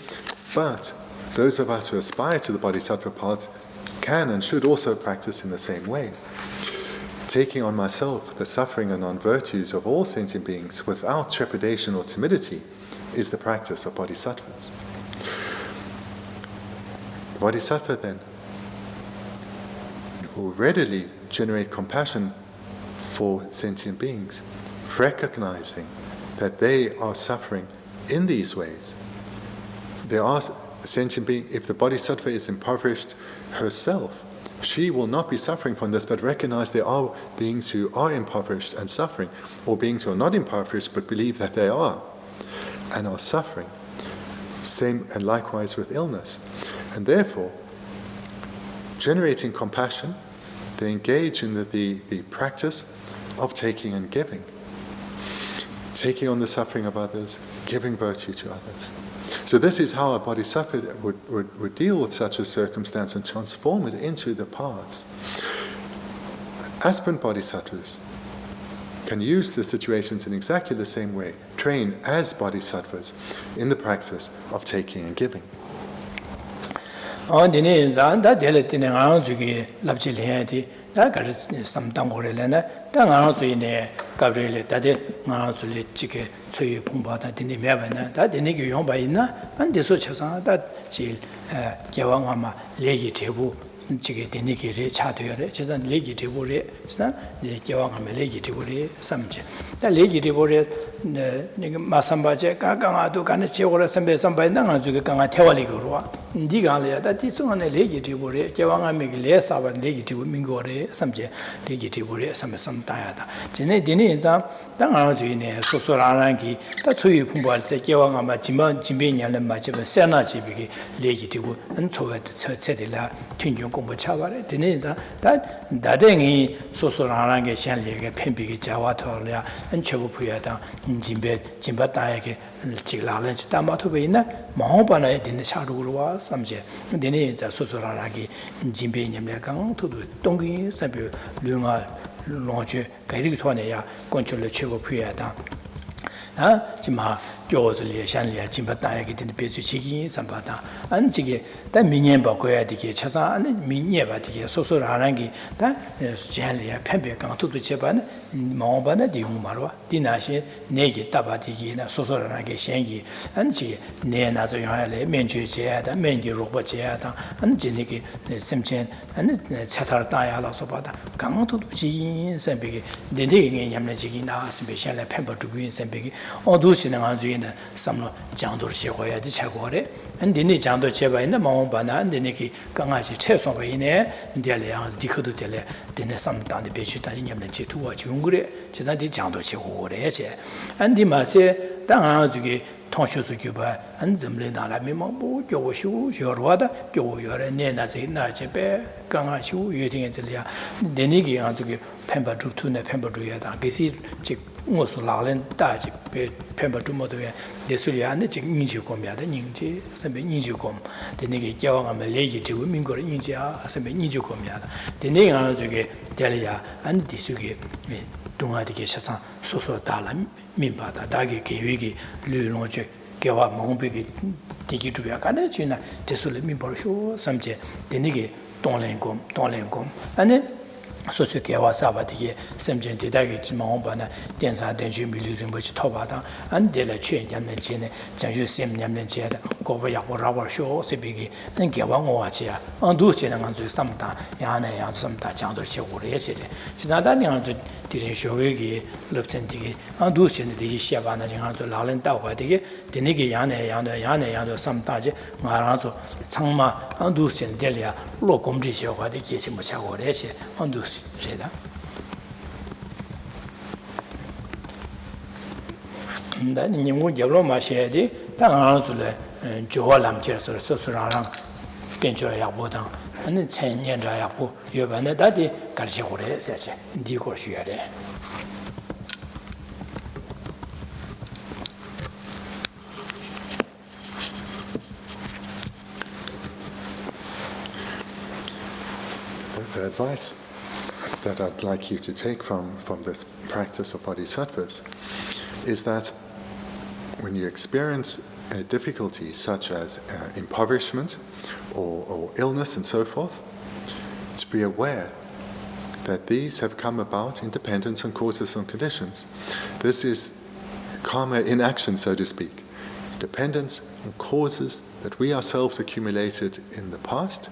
but those of us who aspire to the bodhisattva paths can and should also practice in the same way. Taking on myself the suffering and non-virtues of all sentient beings without trepidation or timidity is the practice of bodhisattvas. The bodhisattva then will readily generate compassion for sentient beings, recognizing that they are suffering in these ways. There are sentient beings, if the bodhisattva is impoverished herself, she will not be suffering from this, but recognize there are beings who are impoverished and suffering, or beings who are not impoverished but believe that they are and are suffering. Same and likewise with illness. And therefore, generating compassion, they engage in the practice of taking and giving. Taking on the suffering of others, giving virtue to others. So this is how a bodhisattva would deal with such a circumstance and transform it into the paths. Aspirant bodhisattvas can use the situations in exactly the same way, train as bodhisattvas in the practice of taking and giving. 다 가르치 삼당고래래나 당아주이네 가브리엘에 다데 나주리 지게 최유 공부하다 되네 매번나 다 되네 교용바 있나 안데서 쳐서다 질 개왕하마 레기 대부 지게 되네 게레 차도열에 제가 레기 대부래 지나 개왕하마 레기 대부래 삼제 다 레기 대부래 네가 마삼바제 가강아도 가는 지역으로 선배 선배나 주게 강아 태월이고로 네가 알아야 디송안에 레기 대부래 개왕하마 레사바 레기 대부 민고래 삼제 레기 대부래 삼삼다야다 전에 되네 인자 당아주이네 소소라랑기 다 추유 풍부할 때 개왕하마 진변년은 맞지만 세나지비기 레기 대부 안초에 처체들라 튕겨 공부 차바래 되네 인자 다 다댕이 소소라랑게 샹리게 펜비기 자와토려 안초부 부야다 진바다에게 지라는지 담아두고 있나 마음바나에 되는 샤루로와 삼제 되네 인자 소소라랑기 진변년에 강토도 동기 사비 류가 롱주 가리기 토네야 건축을 최고 부야다 지마 교즈리에 샹리에 진바다에게 되는 배주치기 삼바다 안지게 다 민년 바꿔야 되게 차사 안에 민년 바디게 소소라랑기 다 샹리에 펜베강 도도 제반 마오바나 디용 말와 디나시 네게 따바디기나 소소라랑게 샹기 안지 네나저 요할에 면주제야다 면디로버제야다 안지니게 심첸 안 차타를 따야라서 바다 강도도 지인 선배게 네네게 냠내지기 나스 베샬레 펜버두긴 선배게 어두시는 안주에 삼로 장도를 제거해야지 차고래 안데니 장도 제바이나 마음바나 안데니기 강아지 최소바이네 인디알이야 디코도 될래 데네 삼단데 베치다니 냠네 제투와 중그래 제자디 장도 제고래제 안디마세 당아주기 통쇼수 교바 안점레 나라미모 교고슈 요르와다 교요레 네나제 나제베 강아슈 예딩에들이야 데니기 안주기 펜바주투네 펜바주야다 기시 즉 무슨 라렌 다지 펜바주모도에 데술이안데 즉 인지고미야다 인지 선배 인지고 데니기 교왕하면 레기티고 민고를 인지야 선배 인지고미야다 데니기 안주기 데리야 안디수기 동아디게 샤상 소소 달라 민바다 다게 계획이 르롱제 개와 몽비기 디기두야 가네지나 데술레 민버쇼 삼제 데니게 동랭곰 아니 소소 개와 사바디게 샘제 데다게 지마오바나 densa denju milirimbochi tobada andela chyenямne chene janju semnyamne cheda goba yakbo rabar sho sebigi ngewa ngoachia andu chene nganzu samta yana ya samta changdo chegure chede chizada nganzu dire shogegi lobtentigi andu chene de shebana nganzu lalen dawa de denege yana samtaje ngaranzo changma andu chene delia lo gomji shoga de gechi mo chagore che andu cheda 다 님고 접로 마셔야지 당한술에 조화람 제서 소소랑 괜찮아야 보다 아니 천년자야 보 여반에 다디 가르쳐 오래 세지 니고 쉬어야 돼 The advice that I'd like you to take from this practice of bodhisattvas is that when you experience a difficulty such as impoverishment or illness and so forth, to be aware that these have come about in dependence on causes and conditions. This is karma in action, so to speak. Dependence on causes that we ourselves accumulated in the past,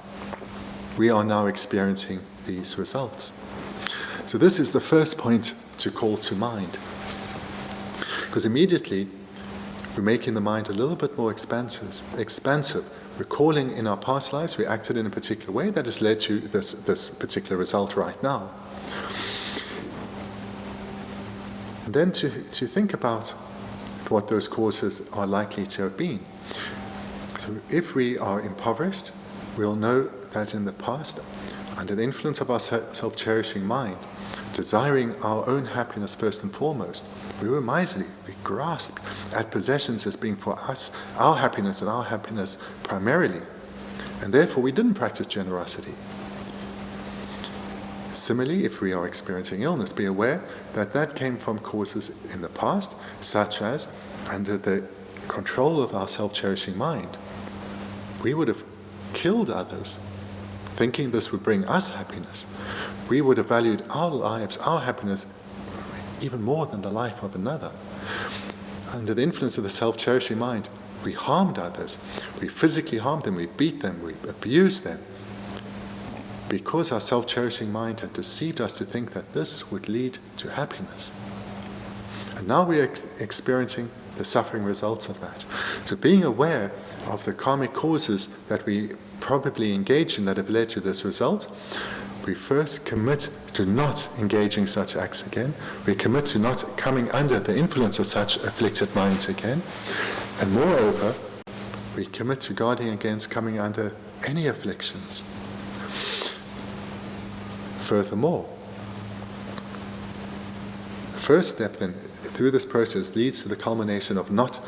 we are now experiencing these results. So this is the first point to call to mind. Because immediately we're making the mind a little bit more expansive recalling in our past lives we acted in a particular way that has led to this particular result right now. And then to think about what those causes are likely to have been. So if we are impoverished, we'll know that in the past, under the influence of our self-cherishing mind, desiring our own happiness first and foremost, we were miserly. We grasped at possessions as being for us our happiness and our happiness primarily. And therefore we didn't practice generosity. Similarly, if we are experiencing illness, be aware that that came from causes in the past, such as under the control of our self-cherishing mind. We would have killed others, thinking this would bring us happiness. We would have valued our lives, our happiness, even more than the life of another. Under the influence of the self-cherishing mind, we harmed others. We physically harmed them, we beat them, we abused them. Because our self-cherishing mind had deceived us to think that this would lead to happiness. And now we are experiencing the suffering results of that. So being aware of the karmic causes that we probably engage in that have led to this result, we first commit to not engaging such acts again. We commit to not coming under the influence of such afflicted minds again. And moreover, we commit to guarding against coming under any afflictions. Furthermore, the first step then through this process leads to the culmination of not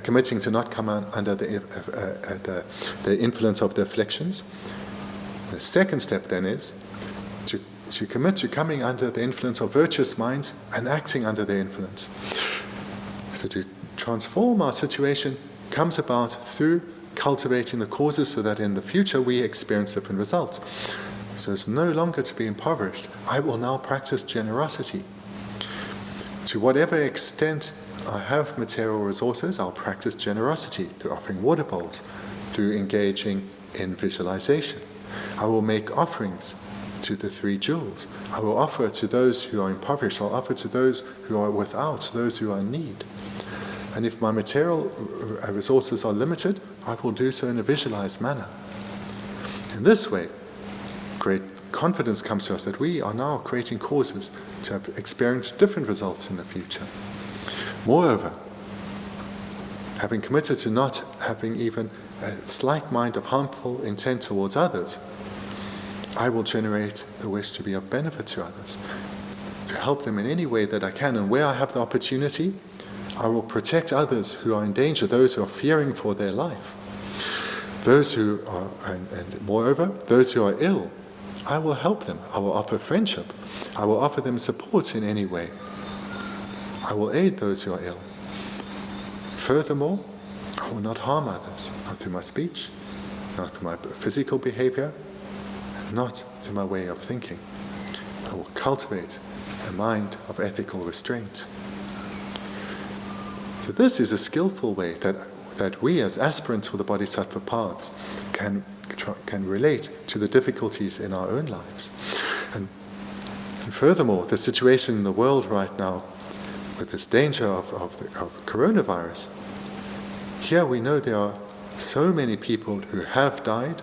committing to not come under the influence of the afflictions. The second step then is to commit to coming under the influence of virtuous minds and acting under their influence. So to transform our situation comes about through cultivating the causes so that in the future we experience different results. So it's no longer to be impoverished. I will now practice generosity. To whatever extent I have material resources, I'll practice generosity through offering water bowls, through engaging in visualization. I will make offerings to the 3 jewels. I will offer to those who are impoverished. I'll offer to those who are without, those who are in need. And if my material resources are limited, I will do so in a visualized manner. In this way, great confidence comes to us that we are now creating causes to have experienced different results in the future. Moreover, having committed to not having even a slight mind of harmful intent towards others, I will generate the wish to be of benefit to others, to help them in any way that I can, and where I have the opportunity, I will protect others who are in danger, those who are fearing for their life. Those who are, and moreover, those who are ill, I will help them. I will offer friendship. I will offer them support in any way. I will aid those who are ill. Furthermore, I will not harm others, not through my speech, not through my physical behavior, not through my way of thinking. I will cultivate a mind of ethical restraint. So this is a skillful way that we as aspirants for the Bodhisattva paths can relate to the difficulties in our own lives. And furthermore, the situation in the world right now, with this danger of coronavirus, here we know there are so many people who have died.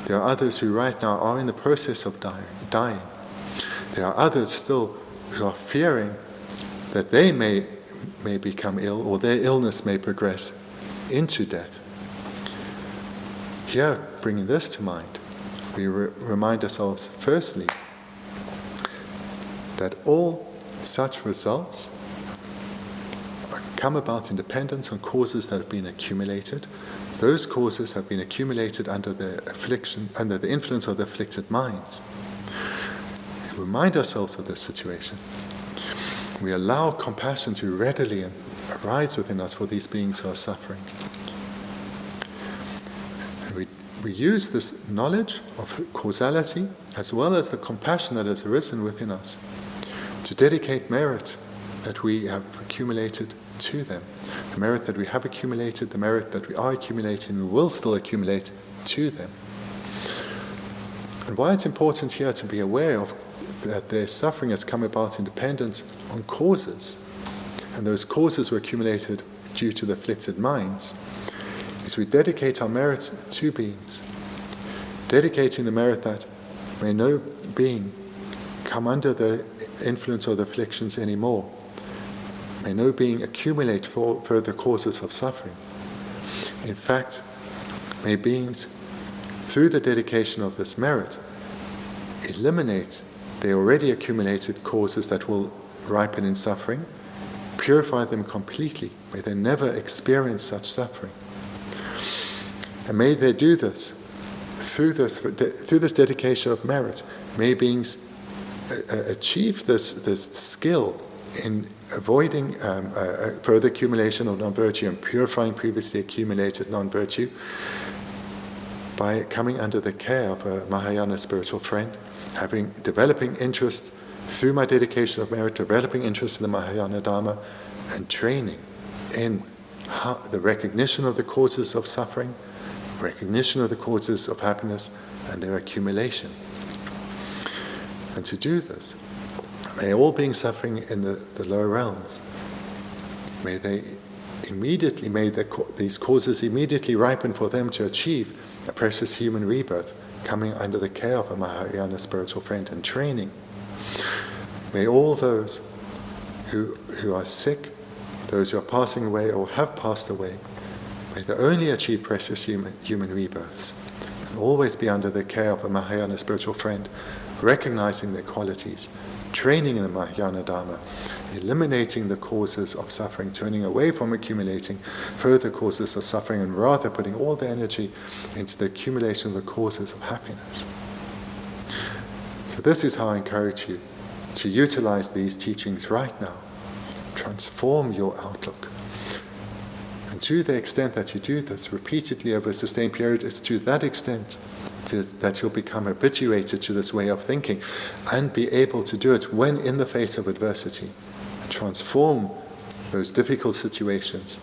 There are others who right now are in the process of dying. There are others still who are fearing that they may become ill, or their illness may progress into death. Here, bringing this to mind, we remind ourselves firstly that all such results come about in dependence on causes that have been accumulated. Those causes have been accumulated under the influence of the afflicted minds. We remind ourselves of this situation. We allow compassion to readily arise within us for these beings who are suffering. We use this knowledge of causality as well as the compassion that has arisen within us to dedicate merit that we have accumulated to them. The merit that we have accumulated, the merit that we are accumulating, we will still accumulate to them. And why it's important here to be aware of that their suffering has come about in dependence on causes, and those causes were accumulated due to the afflicted minds, is we dedicate our merit to beings, dedicating the merit that may no being come under the influence of the afflictions anymore, may no being accumulate for further causes of suffering. In fact, may beings, through the dedication of this merit, eliminate the already accumulated causes that will ripen in suffering, purify them completely, may they never experience such suffering. And may they do this through this dedication of merit. May beings achieve this skill in avoiding further accumulation of non-virtue and purifying previously accumulated non-virtue by coming under the care of a Mahayana spiritual friend, developing interest through my dedication of merit, developing interest in the Mahayana Dharma, and training in the recognition of the causes of suffering, recognition of the causes of happiness, and their accumulation. And to do this, may all beings suffering in the lower realms, may these causes immediately ripen for them to achieve a precious human rebirth, coming under the care of a Mahayana spiritual friend and training. May all those who are sick, those who are passing away or have passed away, may they only achieve precious human rebirths, and always be under the care of a Mahayana spiritual friend, recognizing their qualities, training in the Mahayana Dharma, eliminating the causes of suffering, turning away from accumulating further causes of suffering, and rather putting all their energy into the accumulation of the causes of happiness. So this is how I encourage you to utilize these teachings right now. Transform your outlook. And to the extent that you do this repeatedly over a sustained period, it's to that extent that you'll become habituated to this way of thinking and be able to do it when in the face of adversity. Transform those difficult situations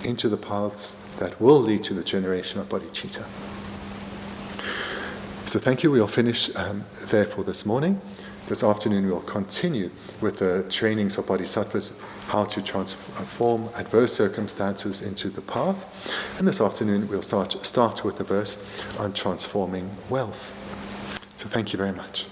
into the paths that will lead to the generation of bodhicitta. So thank you. We'll finish there for this morning. This afternoon we'll continue with the trainings of bodhisattvas, how to transform adverse circumstances into the path. And this afternoon we'll start with the verse on transforming wealth. So thank you very much.